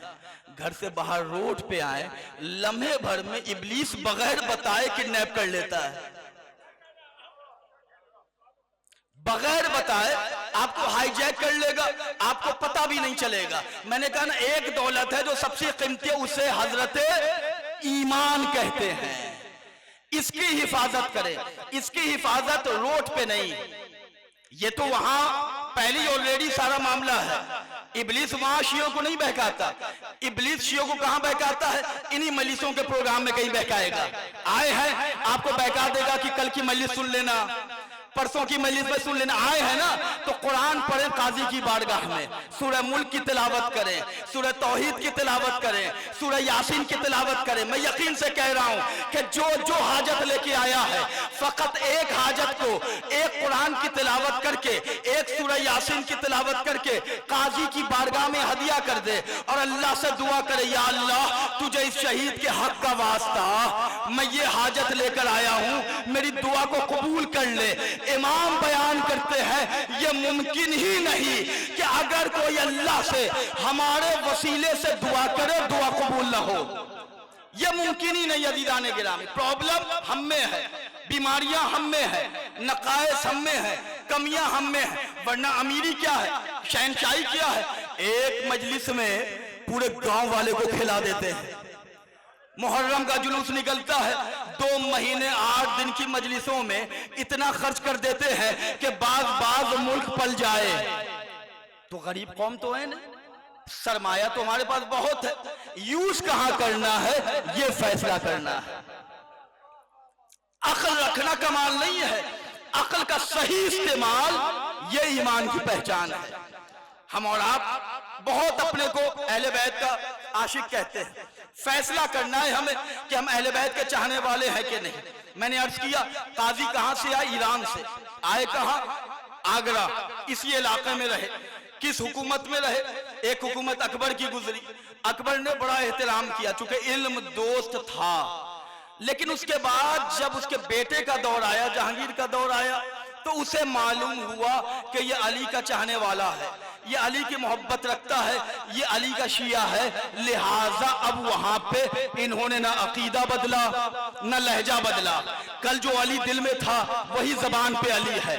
घर से बाहर रोड पे आए, लम्हे भर में इब्लीस बगैर बताए किडनैप कर लेता है, बगैर बताए आपको हाईजैक कर लेगा, आपको पता भी नहीं चलेगा। मैंने कहा ना, एक दौलत है जो सबसे कीमती है, उसे हजरत ईमान कहते हैं। इसकी हिफाजत करें, इसकी हिफाजत रोड पे नहीं, ये तो वहां पहली ऑलरेडी सारा मामला है। इब्लीस वहां शियों को नहीं बहकाता, इब्लीस शियों को कहां बहकाता है? इन्हीं मजलिसों के प्रोग्राम में कहीं बहकाएगा। आए हैं आपको बहका देगा कि कल की मजलिस सुन लेना, परसों की मजलिस में सुन लेना। आए हैं ना तो कुरान पढ़े काजी की बारगाह में, सूरह मुल्क की तिलावत करें, सूरह तौहीद की तिलावत करें, सूरह यासीन की तिलावत करें। मैं यकीन से कह रहा हूं कि जो जो हाजत लेके आया है, फकत एक हाजत को एक कुरान की तिलावत करके, एक सूरह यासीन की तिलावत करके काजी की बारगाह में हदिया कर दे और अल्लाह से दुआ करे, या अल्लाह तुझे इस शहीद के हक का वास्ता मैं ये हाजत लेकर आया हूं, मेरी दुआ को कबूल कर ले। इमाम बयान करते हैं ये मुमकिन ही नहीं कि अगर कोई अल्लाह से हमारे वसीले से दुआ करे, दुआ कबूल ना हो। ये मुमकिन ही नहीं। अज़ीज़ान गिरामी, प्रॉब्लम हम में है, बीमारियां हम में है, नकायस हम में है, कमियां हम में है, वरना अमीरी क्या है, शहनशाही क्या है? एक मजलिस में पूरे गांव वाले को खिला देते हैं। मुहर्रम का जुलूस निकलता है, 2 महीने 8 दिन की मजलिसों में इतना खर्च कर देते हैं कि बाज मुल्क पल जाए। तो गरीब कौम तो है ना, सरमाया तो हमारे पास बहुत है, यूज कहां करना है ये फैसला करना है। अक्ल रखना कमाल नहीं है, अक्ल का सही इस्तेमाल ये ईमान की पहचान है। हम और आप बहुत अपने को अहले बैत का आशिक कहते हैं। फैसला करना है हमें कि हम अहले बैत के चाहने वाले हैं कि नहीं। मैंने अर्ज किया, काजी कहां से आए? ईरान से आए। कहां? आगरा। इसी इलाके में रहे। किस हुकूमत में रहे? एक हुकूमत अकबर की गुजरी। अकबर ने बड़ा एहतराम किया, चूंकि इल्म दोस्त था। लेकिन उसके बाद जब उसके बेटे का दौर आया, जहांगीर का दौर आया, तो उसे मालूम हुआ कि ये अली का चाहने वाला है, ये अली की मोहब्बत रखता है, ये अली का शिया है। लिहाजा अब वहां पे इन्होंने ना अकीदा बदला, ना लहजा बदला। कल जो अली दिल में था वही जबान पे अली है।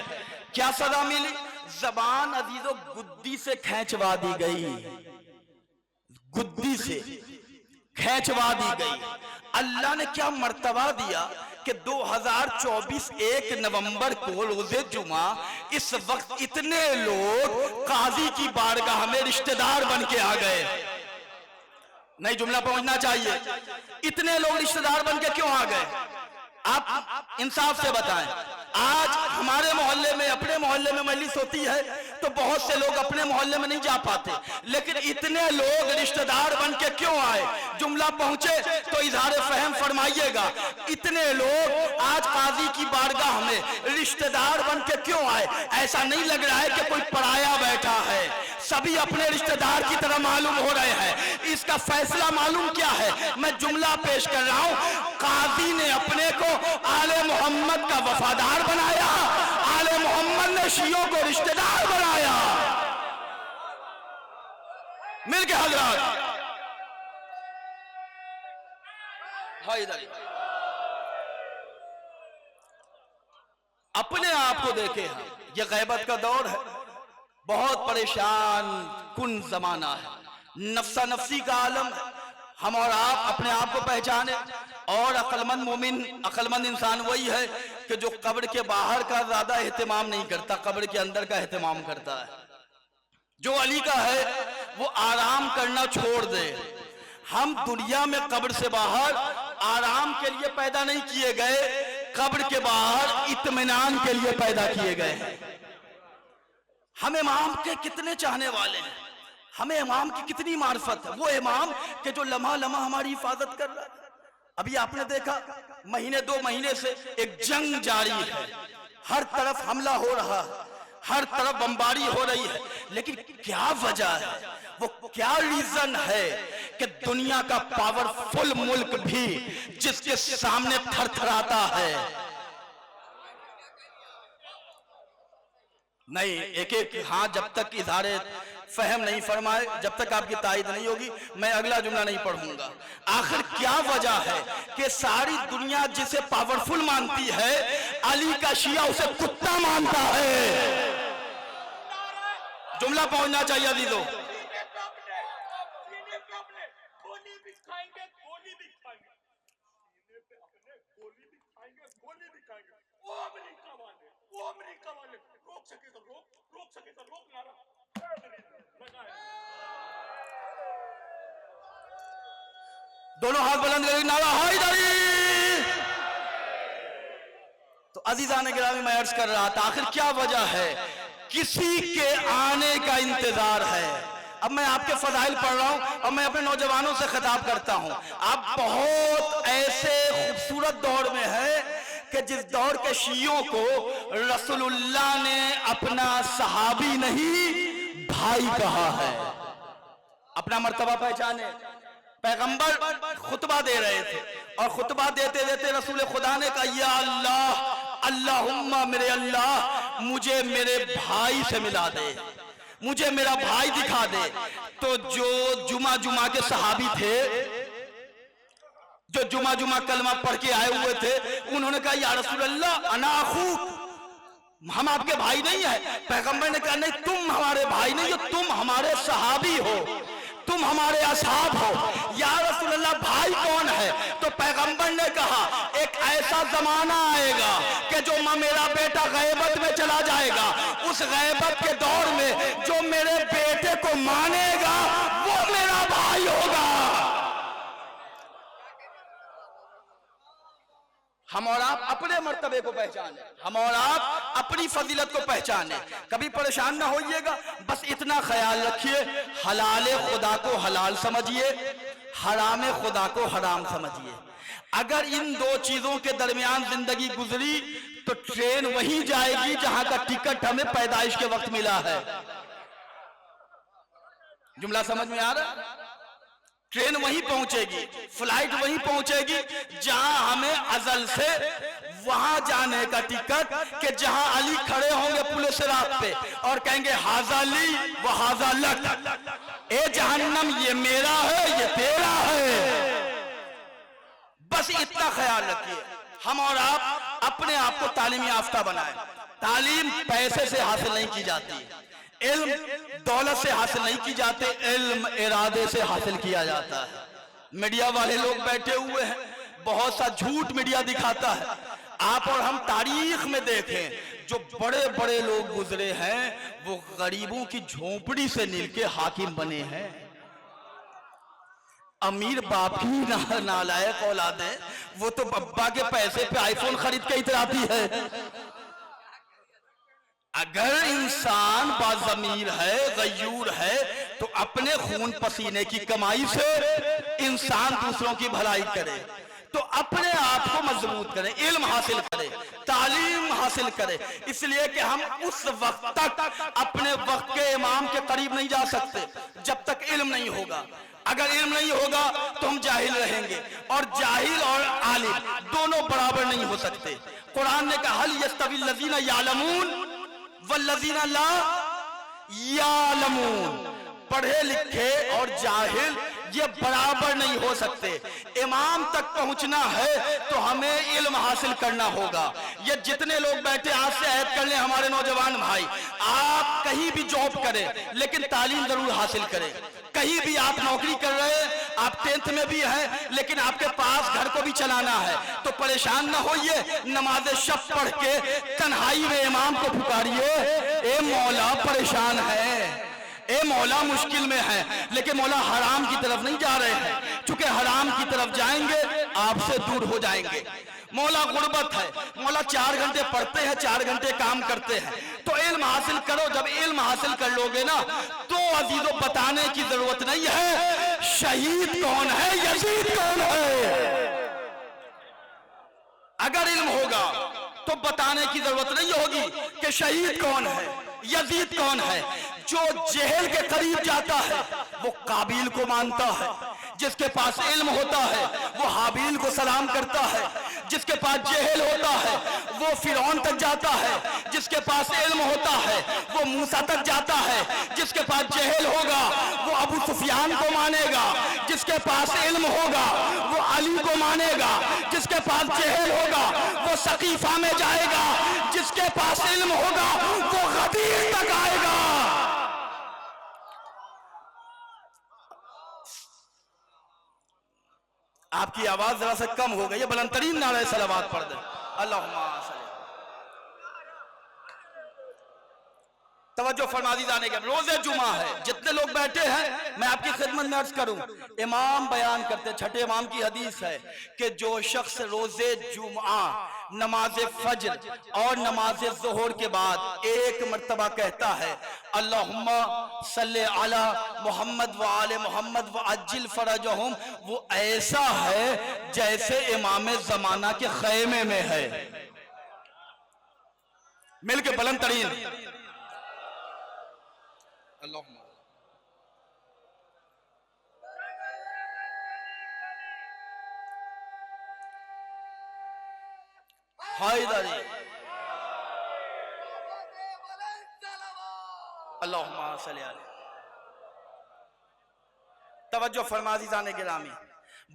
क्या सजा मिली? जबान अजीजों गुद्दी से खींचवा दी गई, गुद्दी से खींचवा दी गई। अल्लाह ने क्या मर्तबा दिया कि 2024 1 नवंबर को रोजे जुमा इस वक्त इतने लोग काजी की बारगाह में रिश्तेदार बन के आ गए। नहीं, जुमला पहुंचना चाहिए। इतने लोग रिश्तेदार बन के क्यों आ गए? आप इंसाफ से बताएं। आज हमारे मोहल्ले में, अपने मोहल्ले में मजलिस होती है तो बहुत से लोग अपने मोहल्ले में नहीं जा पाते, लेकिन इतने लोग रिश्तेदार बन के क्यों आए? जुमला पहुंचे तो इजहार फहम फरमाइएगा। इतने लोग आज काजी की बारगाह में रिश्तेदार बन के क्यों आए? ऐसा नहीं लग रहा है कि कोई पराया बैठा है, सभी अपने रिश्तेदार की तरह मालूम हो रहे हैं। इसका फैसला मालूम क्या है? मैं जुमला पेश कर रहा हूं। काजी ने अपने को आले मोहम्मद का वफादार बनाया, आले मोहम्मद ने शियों को रिश्तेदार बनाया। मिल के हजरात, हाँ इधर अपने आप को देखे हम। ये गैबत का दौर है, बहुत परेशान कुन जमाना है, नफ्सा नफ्सी का आलम है। हम और आप अपने आप को पहचाने। और अक्लमंद मोमिन, अक्लमंद इंसान वही है कि जो कब्र के बाहर का ज्यादा एहतमाम नहीं करता, कब्र के अंदर का एहतमाम करता है। जो अली का है वो आराम करना छोड़ दे। हम दुनिया में कब्र से बाहर आराम के लिए पैदा नहीं किए गए, कब्र के बाहर इत्मीनान के लिए पैदा किए गए हैं। हम इमाम के कितने चाहने वाले हैं, हमें इमाम की कितनी मार्फत है। वो इमाम के जो लम्हा लम्हा हमारी हिफाजत कर रहा है। अभी आपने देखा महीने 2 महीने से एक जंग जारी है, हर तरफ हमला हो रहा है, हर तरफ बमबारी हो रही है, लेकिन क्या वजह है? वो क्या रीजन है कि दुनिया का पावरफुल मुल्क भी जिसके सामने थरथराता है? नहीं, एक एक हाँ जब तक इज़हारे फहम नहीं फरमाए, जब तक आपकी तायद नहीं होगी, मैं अगला जुमला नहीं पढ़ूंगा। आखिर क्या वजह है कि सारी दुनिया जिसे पावरफुल मानती है, अली का शिया उसे कुत्ता मानता है? जुमला पहुंचना चाहिए अजीजों। रोक सके तो रोक नारा दोनों हाथ बुलंद करके नारा हैदरी। तो अजीजान गिरामी, मैं अर्ज कर रहा था आखिर क्या वजह है? किसी के आने का इंतजार है। अब मैं आपके फजाइल पढ़ रहा हूं और मैं अपने नौजवानों से खिताब करता हूं। आप बहुत ऐसे खूबसूरत दौर में है कि जिस दौर के शियों को रसूलुल्लाह ने अपना सहाबी नहीं भाई कहा है। अपना मर्तबा पहचाने। पैगंबर खुतबा दे रहे थे और खुतबा देते देते रसूल खुदा ने कहा, या अल्लाह, अल्लाहुम्मा, मेरे अल्लाह, मुझे मेरे भाई से मिला दे, मुझे मेरा भाई दिखा दे। तो जो जुमा के सहाबी थे, जो जुमा कलमा पढ़ के आए हुए थे, उन्होंने कहा, या रसूल अल्लाह, अना अखूक, हम आपके भाई नहीं है। पैगंबर ने कहा, नहीं, तुम हमारे भाई नहीं हो, तुम हमारे सहाबी हो, तुम हमारे असहाब हो। या रसूल अल्लाह, भाई कौन है? तो पैगंबर ने कहा, एक ऐसा जमाना आएगा कि जो मेरा बेटा गैबत में चला जाएगा, उस गैबत के दौर में जो मेरे बेटे को मानेगा वो मेरा भाई होगा। हम और आप अपने मर्तबे को पहचाने, हम और आप अपनी फजीलत को पहचाने। कभी परेशान ना होइएगा, बस इतना ख्याल रखिए, हलाल खुदा को हलाल समझिए, हराम खुदा को हराम समझिए। अगर इन 2 चीजों के दरमियान जिंदगी गुजरी तो ट्रेन वहीं जाएगी जहां का टिकट हमें पैदाइश के वक्त मिला है। जुमला समझ में आ रहा? ट्रेन वहीं पहुंचेगी, फ्लाइट वहीं पहुंचेगी जहां हमें अजल से वहां जाने का टिकट, कि जहां अली खड़े होंगे पुलिस रात पे और कहेंगे, हाजा ली व हाजा लक, ए जहन्नम, ये मेरा है, ये तेरा है। बस इतना ख्याल रखिए। हम और आप अपने आप को तालीमी याफ्ता बनाएं। तालीम पैसे से हासिल नहीं की जाती, इल्म दौलत से हासिल नहीं की जाते, इल्म इरादे से हासिल किया जाता है। मीडिया वाले लोग बैठे हुए हैं, बहुत सा झूठ मीडिया दिखाता है। आप और हम तारीख में देखें, जो बड़े बड़े लोग गुजरे हैं वो गरीबों की झोंपड़ी से मिलके हाकिम बने हैं। अमीर बाप ही नालायक औलाद है, वो तो अब्बा के पैसे पे आईफोन खरीद के इतराती है। अगर इंसान बाज़मीर है, गयूर है, तो अपने खून पसीने की कमाई से इंसान दूसरों की भलाई करे, तो अपने आप को मजबूत करे, इल्म हासिल करे, तालीम हासिल करे। इसलिए कि हम उस वक्त तक अपने वक्त के इमाम के करीब नहीं जा सकते जब तक इल्म नहीं होगा। अगर इल्म नहीं होगा तो हम जाहिल रहेंगे, और जाहिल और आलिम दोनों बराबर नहीं हो सकते। कुरान ने कहा हल यस्तवी लज़ीना यालमून वल्लज़ीना ला यालमून, पढ़े लिखे और जाहिल ये बराबर नहीं हो सकते। इमाम तक पहुंचना है तो हमें इल्म हासिल करना होगा। ये जितने लोग बैठे आज से ऐद कर लें हमारे नौजवान भाई, आप कहीं भी जॉब करें लेकिन तालीम जरूर हासिल करें। कहीं भी आप नौकरी कर रहे हैं, आप 10th में भी हैं, लेकिन आपके पास घर को भी चलाना है, तो परेशान ना होइए, नमाज शब पढ़ के तन्हाई में इमाम को पुकारिए, ए मौला परेशान है, ए मौला मुश्किल में है। लेकिन मौला हराम की तरफ नहीं जा रहे हैं, चूंकि हराम की तरफ जाएंगे आपसे दूर हो जाएंगे। मौला गुर्बत है, मौला 4 घंटे पढ़ते हैं, 4 घंटे काम करते हैं, तो इल्म हासिल करो। जब इल्म हासिल कर लोगे ना तो अजीजों बताने की जरूरत नहीं है शहीद कौन है, यजीद कौन है। अगर इल्म होगा तो बताने की जरूरत नहीं होगी कि शहीद कौन है, यजीद कौन है। जो जेहल के करीब जाता है वो काबिल को मानता है, जिसके पास इल्म होता है वो हाबिल को सलाम करता है, जिसके पास जेहल होता है वो फिरौन तक जाता है, जिसके पास इल्म होता है वो मूसा तक जाता है, जिसके पास जेहल होगा वो अबू सुफियान को मानेगा, जिसके पास इल्म होगा वो अली को मानेगा, जिसके पास जेहल होगा वो सकीफा में जाएगा, जिसके पास इल्म होगा वो गदीर तक आएगा। आपकी आवाज जरा से कम हो गई है, बुलंदतरीन नारे सलावत पढ़ दे। अल्लाहुम्मा सल्ली। तवज्जो फरमा दी जाने के रोजे जुमा है, जितने लोग बैठे हैं मैं आपकी खिदमत में अर्ज करूं, इमाम बयान करते, छठे इमाम की हदीस है कि जो शख्स रोजे जुमा, नमाज फज्र और नमाज ज़ोहर के बाद एक मर्तबा कहता है अल्लाहुम्मा सल्ले अला मोहम्मद व आले मोहम्मद व अज्जिल फरजहुम, वो ऐसा है जैसे इमाम जमाना के खैमे में है। मिलके बुलंद तरीन हैदरी अल्लाहुम्मा सल्ली अलैहि। तवज्जो फरमा दी जाने गिरामी,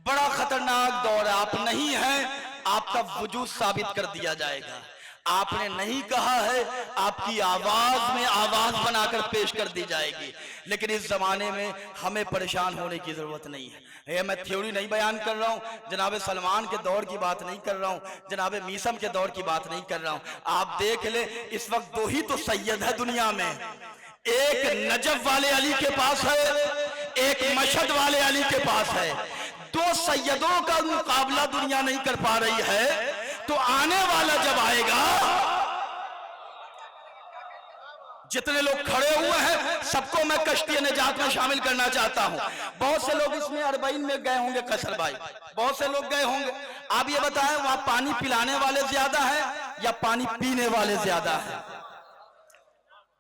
बड़ा खतरनाक दौर है। आप नहीं हैं, आपका वजूद साबित कर दिया जाएगा। आपने नहीं कहा है, आपकी आवाज में आवाज बनाकर पेश कर दी जाएगी। लेकिन इस जमाने में हमें परेशान होने की जरूरत नहीं है। ये मैं थ्योरी नहीं बयान कर रहा हूँ, जनाब सलमान के दौर की बात नहीं कर रहा हूँ, जनाब मीसम के दौर की बात नहीं कर रहा हूँ। आप देख ले, इस वक्त 2 ही तो सैयद है दुनिया में, एक नजफ वाले अली के पास है, एक मशहद वाले अली के पास है। 2 सैयदों का मुकाबला दुनिया नहीं कर पा रही है, तो आने वाला जब आएगा, जितने लोग खड़े हुए हैं सबको मैं कश्ती निजात में शामिल करना चाहता हूं। बहुत से लोग इसमें 40 में गए होंगे, कसर भाई बहुत से लोग गए होंगे। आप ये बताएं, वहां पानी पिलाने वाले ज्यादा है या पानी पीने वाले ज्यादा है?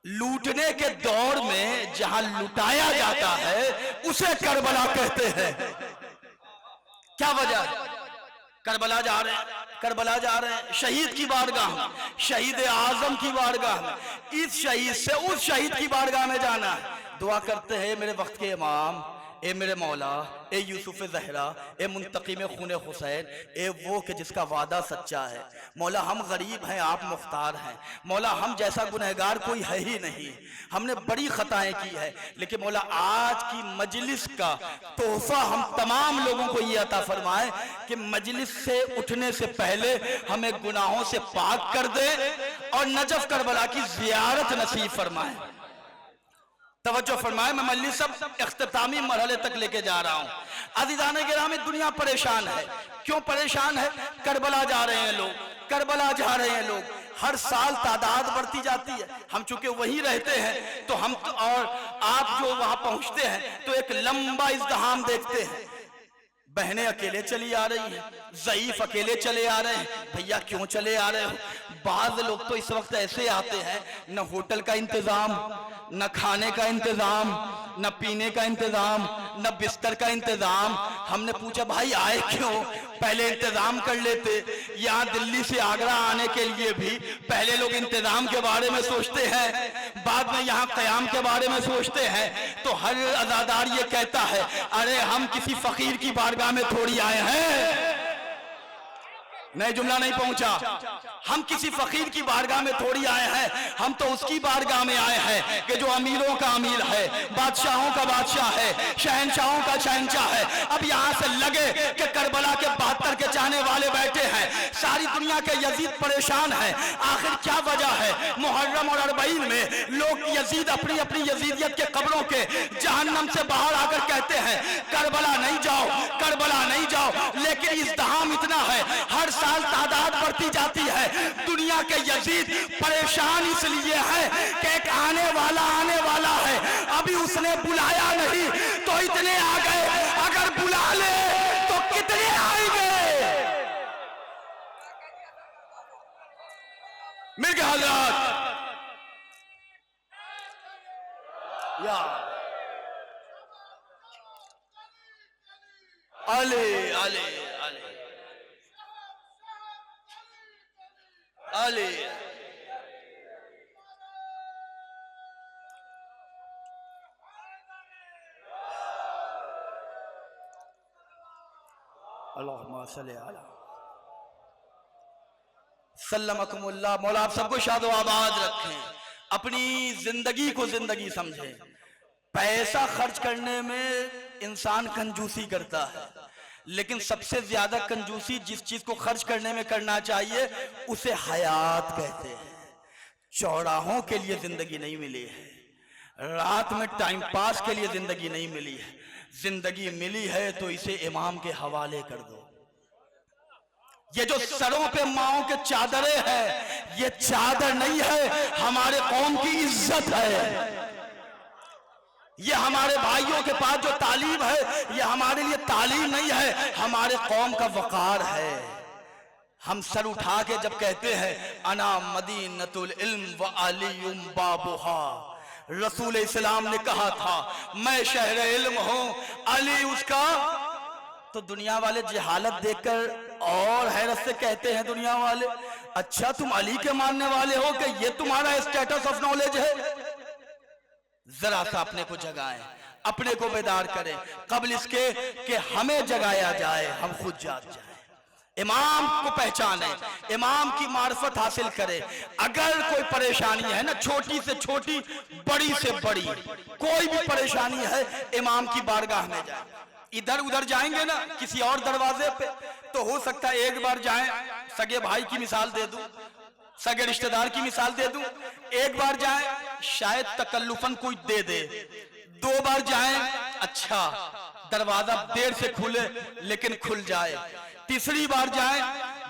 लूटने के दौर में जहां लुटाया जाता है उसे करबला कहते हैं। क्या वजह? करबला जा रहे हैं, करबला जा रहे हैं, शहीद की बारगाह में, शहीद आजम की बारगाह में, इस शहीद से उस शहीद की बारगाह में जाना है। दुआ करते हैं मेरे वक्त के इमाम, ए मेरे मौला, ए यूसुफ ज़हरा, ए मुंतकीम खून हुसैन, ए वो कि जिसका वादा सच्चा है। मौला हम गरीब हैं, आप मुख्तार हैं। मौला हम जैसा गुनहगार कोई है ही नहीं, हमने बड़ी खताएं की है। लेकिन मौला आज की मजलिस का तोहफा हम तमाम लोगों को ये अता फरमाए कि मजलिस से उठने से पहले हमें गुनाहों से पाक कर दे और नजफ करबला की जियारत नसीब फरमाए। तवज्जो फरमाए, मैं मजलिस सब इख्तितामी मरहले तक लेके जा रहा हूं। अज़ीज़ान गिरामी, दुनिया परेशान है। क्यों परेशान है? करबला जा रहे हैं लोग, करबला जा रहे हैं लोग, हर साल तादाद बढ़ती जाती है। हम चूंकि वहीं रहते हैं तो हम और आप जो वहां पहुंचते हैं तो एक लंबा इज़्दिहाम देखते हैं। बहनें अकेले चली आ रही हैं, ज़ईफ अकेले चले आ रहे हैं। भैया क्यों चले आ रहे हो? बाज़ लोग तो इस वक्त ऐसे आते हैं, न होटल का इंतज़ाम, न खाने का इंतज़ाम, न पीने का इंतज़ाम, न बिस्तर का इंतज़ाम। हमने पूछा भाई आए क्यों? पहले इंतज़ाम कर लेते। यहाँ दिल्ली से आगरा आने के लिए भी पहले लोग इंतज़ाम के बारे में सोचते हैं, बाद में यहाँ क़याम के बारे में सोचते हैं। तो हर अज़ादार ये कहता है, अरे हम किसी फ़कीर की बारगाह में थोड़ी आए हैं। नए जुमला नहीं पहुंचा। हम किसी फकीर की बारगाह में थोड़ी आए हैं, हम तो उसकी बारगाह में आए हैं कि जो अमीरों का अमीर है, बादशाहों का बादशाह है, शहनशाहों का शहनशाह है। अब यहां से लगे कि करबला के 72 के चाहने वाले बैठे हैं, सारी दुनिया के यजीद परेशान है। आखिर क्या वजह है? मुहर्रम और अरबईन में लोग यजीद अपनी अपनी यजीदियत के कब्रों के जहन्नम से बाहर आकर कहते हैं करबला नहीं जाओ, करबला नहीं जाओ। लेकिन इज़्दिहाम इतना है, हर साल तादाद बढ़ती जाती है। दुनिया के यजीद परेशान इसलिए है कि एक आने वाला है, अभी उसने बुलाया नहीं तो इतने आ गए, अगर बुला ले तो कितने आएंगे? मेरे हज़रात, या अले अले अले अले अल्लाहुम्मा सल्ली अला सल्लमकुमुल्लाह। मौला आप सबको शाद व आबाद रखें, अपनी जिंदगी को जिंदगी समझें। पैसा खर्च करने में इंसान कंजूसी करता है, लेकिन सबसे ज्यादा कंजूसी जिस चीज को खर्च करने में करना चाहिए उसे हयात कहते हैं। चौराहों के लिए जिंदगी नहीं मिली है, रात में टाइम पास के लिए जिंदगी नहीं मिली है। जिंदगी मिली है तो इसे इमाम के हवाले कर दो। ये जो सरों पे माओं के चादरें हैं, ये चादर नहीं है, हमारे कौम की इज्जत है। ये हमारे भाइयों के पास जो तालीम है, ये हमारे लिए तालीम नहीं है, हमारे कौम का वकार है। हम सर उठा के जब कहते हैं अना मदीनतुल इल्म व अलीयुम बाबुहा, रसूल इस्लाम ने कहा था मैं शहर इल्म हूं, अली उसका। तो दुनिया वाले जहालत देखकर और हैरत से कहते हैं दुनिया वाले, अच्छा तुम अली के मानने वाले हो कि ये तुम्हारा स्टेटस ऑफ नॉलेज है? जरा सा अपने को जगाएं, अपने को बेदार करें, कबल इसके कि हमें जगाया जाए, हम खुद जाग जाए। इमाम को पहचाने, इमाम की मार्फत हासिल करें। अगर कोई परेशानी है ना, छोटी से छोटी, बड़ी से बड़ी, कोई भी परेशानी है, इमाम की बारगाह में जाए। इधर उधर जाएंगे ना किसी और दरवाजे पे, तो हो सकता है एक बार जाएं, सगे भाई की मिसाल दे दूं, सगे रिश्तेदार की मिसाल दे दूं, एक बार जाएं शायद तकल्लुफन कोई दे दे, 2 बार जाएं अच्छा दरवाजा देर से खुले लेकिन खुल जाए, तीसरी बार जाएं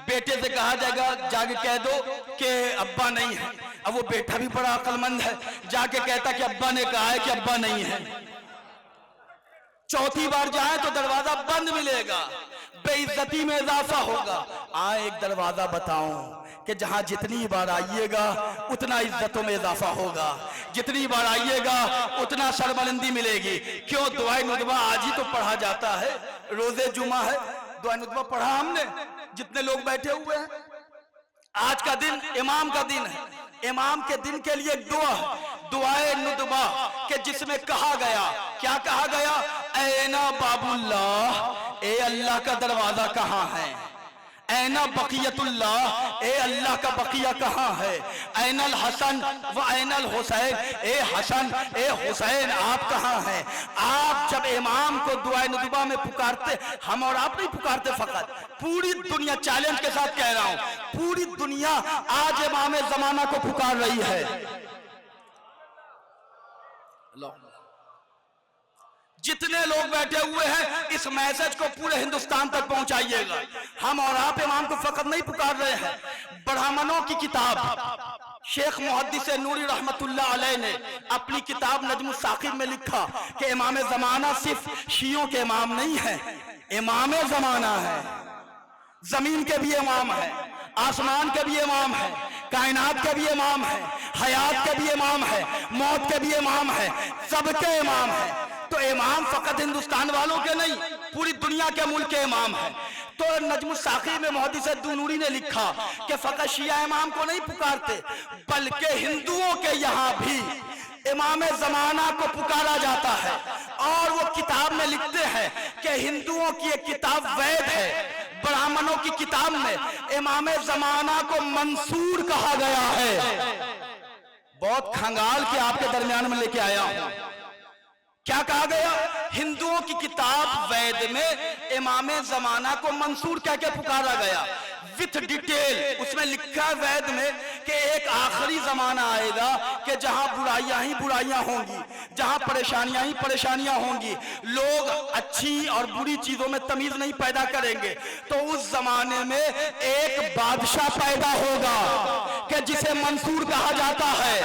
बेटे से कहा जाएगा जाके कह दो कि अब्बा नहीं है। अब वो बेटा भी बड़ा अक्लमंद है, जाके कहता कि अब्बा ने कहा है कि अब्बा नहीं है। चौथी बार जाए तो दरवाजा बंद मिलेगा, बेइज्जती में इजाफा होगा। एक दरवाजा बताऊं कि जहां जितनी बार आइएगा उतना इज्जतों में इजाफा होगा, जितनी बार आइएगा उतना शर्मंदगी मिलेगी। क्यों? दुआए नुदवा आज ही तो पढ़ा जाता है, रोजे जुमा है, दुआए नुदवा पढ़ा हमने, जितने लोग बैठे हुए हैं। आज का दिन इमाम का दिन है, इमाम के दिन के लिए दुआ, दुआए नुदवा के जिसमें कहा गया, क्या कहा गया? ऐना बाबुल्लाह, ए अल्लाह का दरवाजा कहाँ है? ऐना बकियतुल्लाह, ए अल्लाह का बकिया कहाँ है? ऐनल हसन व ऐनल हुसैन, ए हसन ए हुसैन आप कहाँ हैं? आप जब इमाम को दुआ नुदबा में पुकारते, हम और आप नहीं पुकारते, फकत पूरी दुनिया, चैलेंज के साथ कह रहा हूं, पूरी दुनिया आज इमाम जमाना को पुकार रही है। जितने लोग बैठे हुए हैं इस मैसेज को पूरे हिंदुस्तान तक पहुंचाइएगा। हम और आप इमाम को फकत नहीं पुकार रहे हैं। ब्राह्मणों की किताब शेख मुहद्दिस नूरी रहमतुल्लाह अलैह ने अपनी किताब नजमुस साकिब में लिखा कि इमाम ज़माना सिर्फ शियों के इमाम नहीं है, इमाम ज़माना है। जमीन के भी इमाम है, आसमान के भी इमाम है, कायनात के भी इमाम है, हयात के भी इमाम है, मौत के भी इमाम है, सबके इमाम है। तो इमाम फकत हिंदुस्तान वालों के नहीं, पूरी दुनिया के मुल्क के इमाम है। तो नजमुस साकिब में मुहद्दिस नूरी ने लिखा कि फकत शिया इमाम को नहीं पुकारते, बल्कि हिंदुओं के यहाँ भी इमाम ज़माना को पुकारा जाता है। और वो किताब में लिखते हैं कि हिंदुओं की एक किताब वैद है, ब्राह्मणों की किताब में इमाम ज़माना को मंसूर कहा गया है। बहुत खंगाल के आपके दरमियान में लेके आया हूं। क्या कहा गया? हिंदुओं की किताब वैद में इमाम ज़माना को मंसूर कह के पुकारा गया विथ डिटेल। उसमें लिखा है वैद में कि एक आखिरी जमाना आएगा कि जहां बुराइयां ही बुराइयां होंगी, जहां परेशानियां ही परेशानियां होंगी, लोग अच्छी और बुरी चीजों में तमीज नहीं पैदा करेंगे। तो उस जमाने में एक बादशाह पैदा होगा कि जिसे मंसूर कहा जाता है,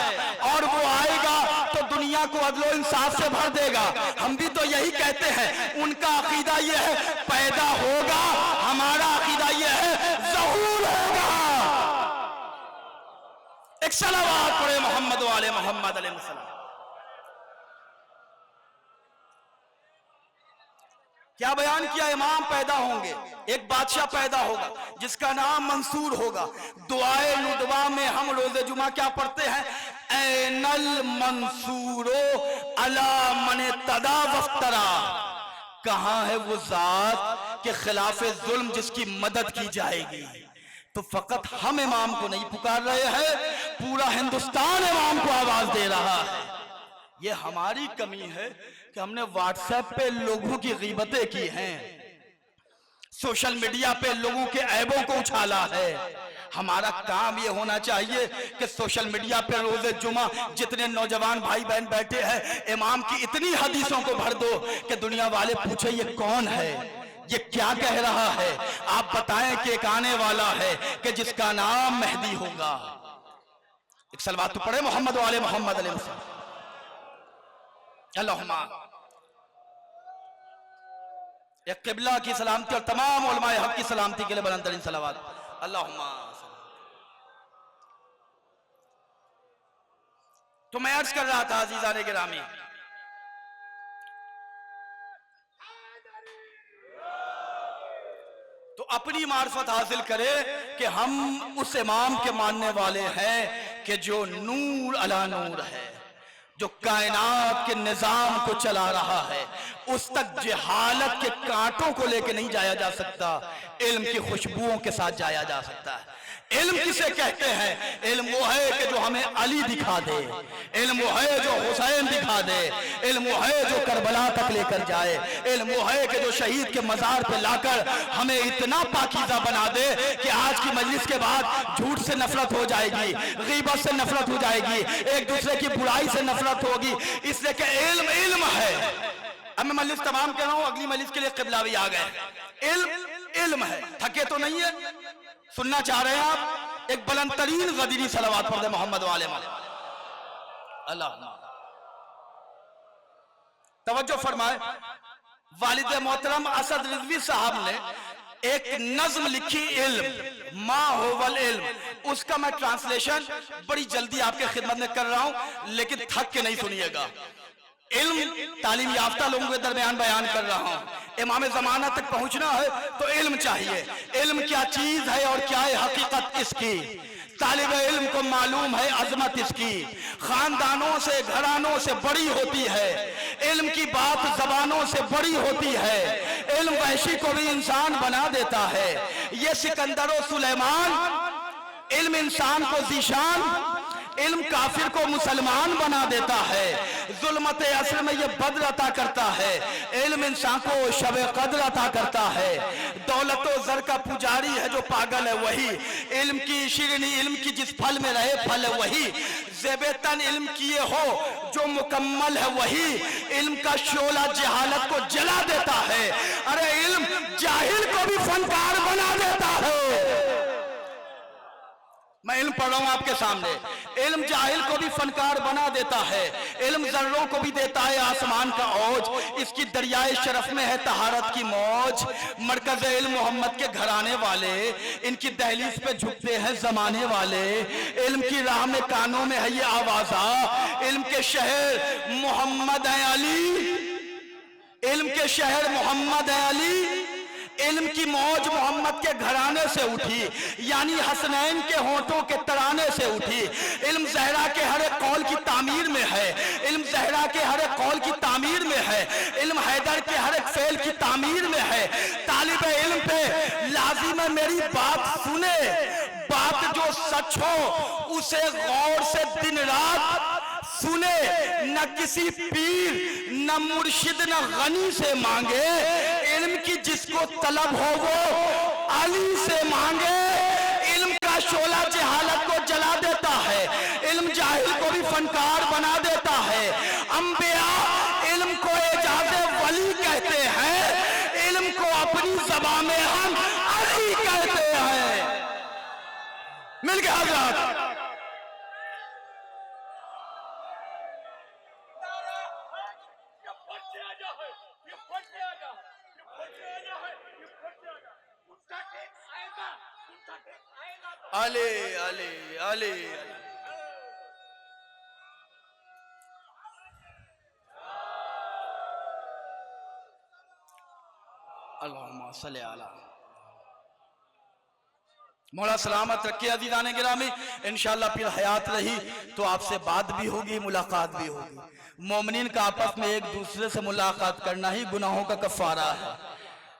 और वो आएगा तो दुनिया को अदलो इंसाफ से भर देगा। हम भी तो यही कहते हैं, उनका अकीदा ये है पैदा होगा, हमारा अकीदा ये है ज़हूर होगा। एक सलावत पढ़े मोहम्मद वाले मोहम्मद अलैहि सलाम। क्या बयान किया? इमाम पैदा होंगे, एक बादशाह पैदा होगा जिसका नाम मंसूर होगा। दुआए नुदवा में हम रोजे जुमा क्या पढ़ते हैं? ऐनल मंसूरो अला मन तदा वफ्तरा। कहां है वो जात के खिलाफ जुल्म जिसकी मदद की जाएगी? तो फकत हम इमाम को नहीं पुकार रहे हैं, पूरा हिंदुस्तान इमाम को आवाज दे रहा है। ये हमारी कमी है कि हमने व्हाट्सएप पे लोगों की गीबतें की हैं, सोशल मीडिया पे लोगों के ऐबों को उछाला है। हमारा काम ये होना चाहिए कि सोशल मीडिया पे रोजे जुमा जितने नौजवान भाई बहन बैठे हैं, इमाम की इतनी हदीसों को भर दो कि दुनिया वाले पूछे ये कौन है, ये क्या कह रहा है। आप बताएं कि एक आने वाला है कि जिसका नाम मेहदी होगा। एक सलवात तो पढ़े मोहम्मद वाले मोहम्मद अलैहि सलाम। अल्लाहुम्मा एक किबला की सलामती और तमाम उलमाए हक की सलामती के लिए बुलंद तरीन सलावत। अल्लाहुम्मा। तो मैं अर्ज कर रहा था अजीजाने गिरामी, तो अपनी मार्फत हासिल करे कि हम उस इमाम के मानने वाले हैं कि जो नूर अला नूर है, जो कायनात के निजाम को चला रहा है। उस तक जहालत के कांटों को लेकर नहीं जाया जा सकता, इल्म की खुशबुओं के साथ जाया जा सकता है। इल्म किसे कहते हैं? इल्म वो है कि जो हमें अली दिखा दे, इल्म वो है जो हुसैन दिखा दे, इल्म वो है जो करबला तक लेकर जाए, इल्म वो है कि जो शहीद के मजार पे लाकर हमें इतना पाकीज़ा बना दे कि आज की मजलिस के बाद झूठ से नफरत हो जाएगी, गीबत से नफरत हो जाएगी, एक दूसरे की बुराई से नफरत होगी, इसलिए कि इल्म इल्म है। अब मैं मजलिस तमाम कह रहा हूं, अगली मजलिस के लिए क़िबला भी आ गए। इल्म इल्म है, थके तो नहीं है। सुनना चाह रहे हैं आप? एक बुलंद तरीन गदीरी सलावत पढ़ दे मोहम्मद वाले अल्लाह। तवज्जो फरमाए, वालिद मोहतरम असद रिजवी साहब ने एक नज्म लिखी इल्म मा होवल इल्म, उसका मैं ट्रांसलेशन बड़ी जल्दी आपके खिदमत में कर रहा हूं, लेकिन थक के नहीं सुनिएगा। इल्म तालीम याफ्ता लोगों के दरमियान बयान कर रहा हूं। इमाम ज़माना तक पहुंचना है तो इल्म चाहिए। इल्म क्या चीज है और क्या है हकीकत इसकी? तालिब इल्म को मालूम है अजमत इसकी, खानदानों से घरानों से बड़ी होती है। इल्म की बात जबानों से बड़ी होती है। इल्म वहशी को भी इंसान बना देता है। ये सिकंदर और सुलेमान, इल्म इंसान को जीशान, इल्म काफिर को मुसलमान बना देता है, जुल्मत असर में ये बद्र अता करता है, इल्म इंसान को शब कद्र अता करता है। दौलत व ज़र का पुजारी है जो पागल है वही, इल्म की शिरनी इल्म की जिस फल में रहे फल है वही, ज़ेबेतन इल्म किए हो जो मुकम्मल है वही, इल्म का शोला जहालत को जला देता है। अरे इल्म जाहिल को भी फनकार बना देता है। मैं इल्म पढ़ रहा हूं आपके सामने, इल्म जाहिल को भी फनकार बना देता है, इल्म जर्रों को भी देता है आसमान का औज, इसकी दरियाए शरफ में है तहारत की मौज। मरकज इल्म मोहम्मद के घराने वाले, इनकी दहलीज पे झुकते हैं जमाने वाले, इल्म की राह में कानों में है ये आवाजा, इल्म के शहर मोहम्मद है अली, इल्म के शहर मोहम्मद है अली, इल्म की मौज मोहम्मद के घराने से उठी, यानी हसनैन के होंठों के तराने से उठी। इल्म ज़हरा के हर एक कौल की तामीर में है, इल्म ज़हरा के हर एक कौल की तामीर में है, इल्म हैदर के हर एक फेल की तामीर में है। तालिब इल्म पे लाजिम है मेरी बात सुने, बात जो सच हो उसे गौर से दिन रात सुने, न किसी पीर न मुर्शिद न गनी से मांगे, इल्म की जिसको तलब हो वो अली से मांगे। इल्म का शोला जहालत को जला देता है, इल्म जाहिल को भी फनकार बना देता है। अंबिया इल्म को एजाज़े वली कहते हैं, इल्म को अपनी ज़बान में हम अली कहते हैं। मिल गया हज़रात। अले अले अले अल्लाहुम्मा सल्ली अला मौला सलामत रखे। अज़ीज़ान गिरामी, इंशाअल्लाह फिर हयात रही तो आपसे बात भी होगी, मुलाकात भी होगी। मोमिनीन का आपस में एक दूसरे से मुलाकात करना ही गुनाहों का कफ़ारा है।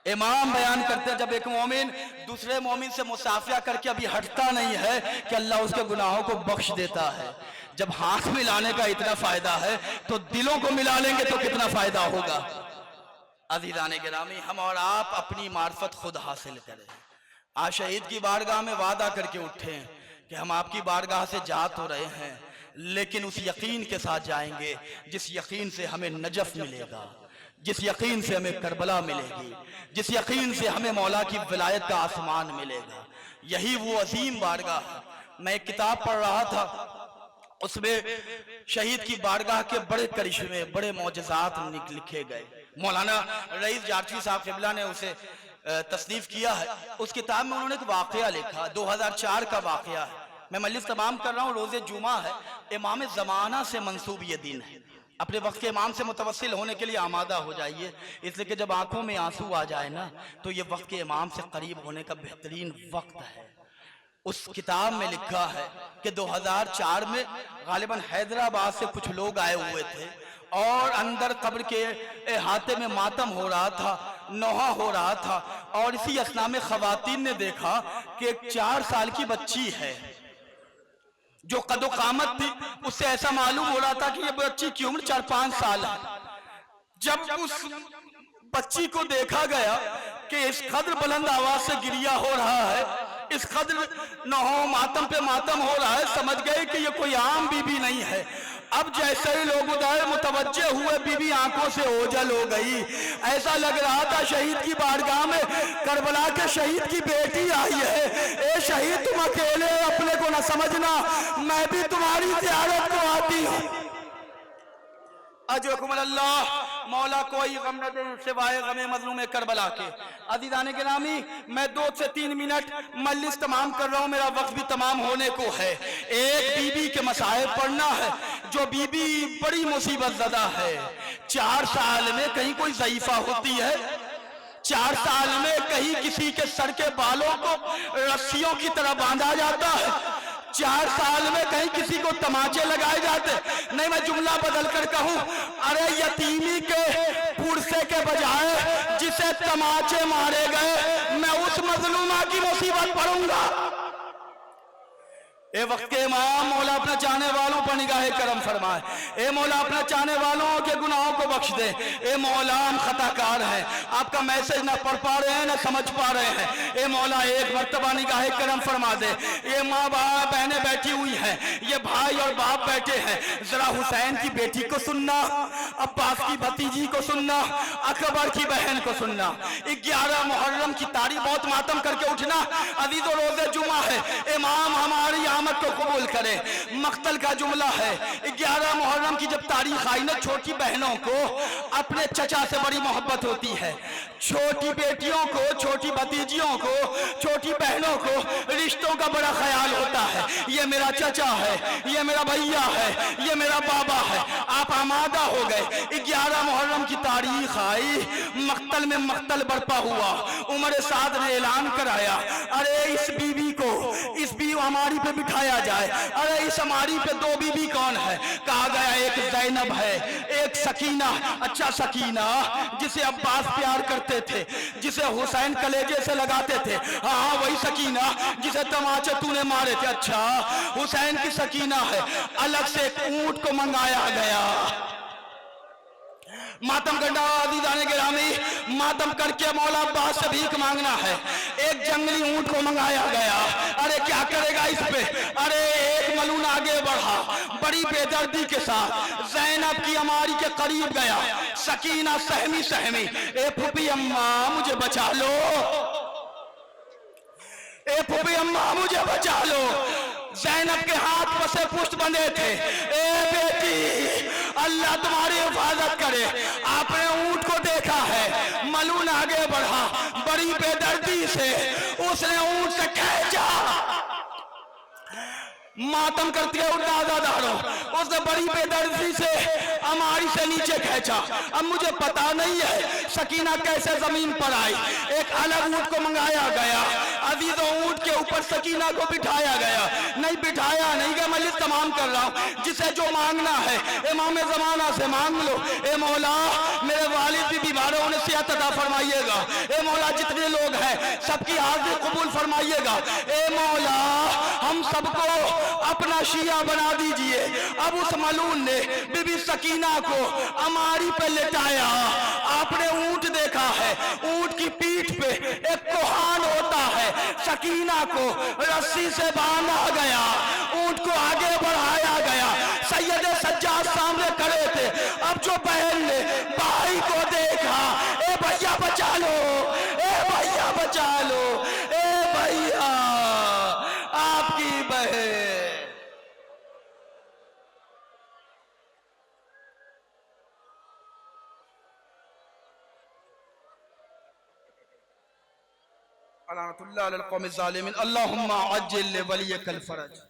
इमाम बयान करते हैं जब एक मोमिन दूसरे मोमिन से मुसाफिया करके अभी हटता नहीं है कि अल्लाह उसके गुनाहों को बख्श देता है। जब हाथ मिलाने का इतना फायदा है तो दिलों को मिला लेंगे तो कितना फायदा होगा। अज़ीज़ान गिरामी, हम और आप अपनी मार्फत खुद हासिल करें। आज शहीद की बारगाह में वादा करके उठे कि हम आपकी बारगाह से जा तो रहे हैं, लेकिन उस यकीन के साथ जाएंगे जिस यकीन से हमें नजफ मिलेगा, जिस यकीन से हमें करबला मिलेगी, जिस यकीन से हमें मौला की विलायत का आसमान मिलेगा। यही वो अजीम बारगाह है। मैं एक किताब पढ़ रहा था, उसमें शहीद की बारगाह के बड़े करिश्मे, बड़े मौजज़ात लिखे गए। मौलाना रईस जारची साहब क़िबला ने उसे तस्नीफ किया है। उस किताब में उन्होंने एक वाक़या लिखा, 2004 का वाक़या है। मैं मजलिस तमाम कर रहा हूँ, रोज़े जुमा है, इमाम ज़माना से मंसूब ये दिन है। अपने वक्त के इमाम से मुतवस्सिल होने के लिए आमादा हो जाइए, इसलिए कि जब आंखों में आंसू आ जाए ना तो ये वक्त के इमाम से करीब होने का बेहतरीन वक्त है। उस किताब में लिखा है कि 2004 में गालिबन हैदराबाद से कुछ लोग आए हुए थे और अंदर कब्र के अहाते में मातम हो रहा था, नौहा हो रहा था, और इसी असना में खवातीन ने देखा कि एक 4 साल की बच्ची है जो कदो कामत थी। उससे ऐसा मालूम हो रहा था कि ये बच्ची की उम्र 4-5 साल है। जब उस बच्ची को देखा गया कि इस कदर बुलंद आवाज से गिरिया हो रहा है, इस कदर नहो मातम पे मातम हो रहा है, समझ गए कि ये कोई आम बीबी नहीं है। अब जैसे ही लोग उधर मुतवज्जे हुए, बीबी आंखों से ओझल हो गई। ऐसा लग रहा था शहीद की बारगाह में करबला के शहीद की बेटी आई है। ए शहीद, तुम अकेले अपने को न समझना, मैं भी तुम्हारी ज़ियारत को आती हूँ। अजरकुम अल्लाह, मौला कोई गम न दे सिवाय गमे मजलूम करबला के। अज़ीज़ान गिरामी, मैं 2 से 3 मिनट मजलिस तमाम कर रहा हूँ, मेरा वक्त भी तमाम होने को है। एक बीबी के मसाइब पढ़ना है, जो बीबी बड़ी मुसीबत ज़दा है। 4 साल में कहीं कोई ज़ईफ़ा होती है, 4 साल में कहीं किसी के सर के बालों को रस्सियों की तरह बांधा जाता है, 4 साल में कहीं किसी को तमाचे लगाए जाते। नहीं, मैं जुमला बदल कर कहूं, अरे यतीमी के पुरसे के बजाय जिसे तमाचे मारे गए, मैं उस मजलूमा की मुसीबत पढ़ूंगा। ए वक्त के इमाम मौला अपने चाहने वालों पर निगाह करम फरमाए। ए मौला अपने चाहने वालों के गुनाहों को बख्श दे। ए मौला हम खताकार हैं, आपका मैसेज ना पढ़ पा रहे हैं ना समझ पा रहे हैं। ए मौला एक मर्तबा निगाह करम फरमा दे। ये माँ बाप बहनें बैठी हुई हैं, ये भाई और बाप बैठे हैं, जरा हुसैन की बेटी को सुनना, अब्बास की भतीजी को सुनना, अकबर की बहन को सुनना। 11 मुहर्रम की तारीख बहुत मातम करके उठना। अजीज़ो रोज़े जुमा है, इमाम हमारी आमद को कबूल करे। मक्तल का जुमला है, 11 मुहर्रम की जब तारीख आई ना, छोटी बहनों को अपने चचा से बड़ी मोहब्बत होती है, छोटी बेटियों को, छोटी भतीजियों को, छोटी बहनों को रिश्तों का बड़ा ख्याल होता है। ये मेरा चचा है, ये मेरा भैया है, ये मेरा बाबा है। आप आमादा हो गए, 11 मुहर्रम की तारीख आई, मक्तल में मक्तल बरपा हुआ। उमर साद ने ऐलान कराया, अरे इस बीवी को, इस बीवी हमारी पे बिठाया जाए। अरे इस हमारी पे 2 बीवी कौन है? कहा गया एक ज़ैनब है, एक सकीना। अच्छा सकीना जिसे अब्बास प्यार करते थे, जिसे हुसैन कलेजे से लगाते थे। हाँ वही सकीना जिसे तमाचे तूने मारे थे। अच्छा हुसैन की सकीना है। अलग से एक ऊंट को मंगाया गया। मातम करना अज़ीज़ाने गिरामी, मातम करके मौला अब्बास से भीख मांगना है। एक जंगली ऊंट को मंगाया गया। अरे क्या करेगा इस पे? अरे एक मलून आगे बढ़ा, बड़ी बेदर्दी के साथ ज़ैनब की अमारी के करीब गया। सकीना सहमी सहमी, ए फूफी अम्मा मुझे बचा लो, ए फूफी अम्मा मुझे बचा लो। ज़ैनब के हाथ पसे पुष्ट बंधे थे। ए बेटी अल्लाह तुम्हारी हिफाजत करे। आपने ऊंट को देखा है, मलून आगे बढ़ा, बड़ी बेदर्दी से उसने ऊंट से खींचा। मातम करती है उन्नादादारो, उसने बड़ी बेदर्दी से अमारी से नीचे खींचा। अब मुझे पता नहीं है सकीना कैसे जमीन पर आई। एक अलग ऊंट को मंगाया गया। अजीजों ऊंट के ऊपर सकीना को बिठाया गया। नहीं बिठाया नहीं गया, मैं लिस्ट तमाम कर रहा हूँ। जिसे जो मांगना है इमाम ज़माना से मांग लो। ए मौला मेरे वालिद भी बीमार है, उन्हें सेहत अता फरमाइएगा। ए मौला जितने लोग हैं सबकी हाजिरी कबूल फरमाइएगा। ए मौला हम सबको अपना शिया बना दीजिए। अब उस मलून ने बीबी सकीना को अमारी पे लेटाया। आपने ऊंट देखा है, ऊंट की पीठ पे एक कोहान होता है। सकीना को रस्सी से बांधा गया, ऊंट को आगे बढ़ाया गया। सैयद सज्जाद सामने खड़े थे। अब जो बहन ने भाई को देखा, ए भैया बचा लो, ए भैया बचा लो, ए भैया आपकी बहन। अल्लाहुम्मा अज्जिल वलियकल फरज।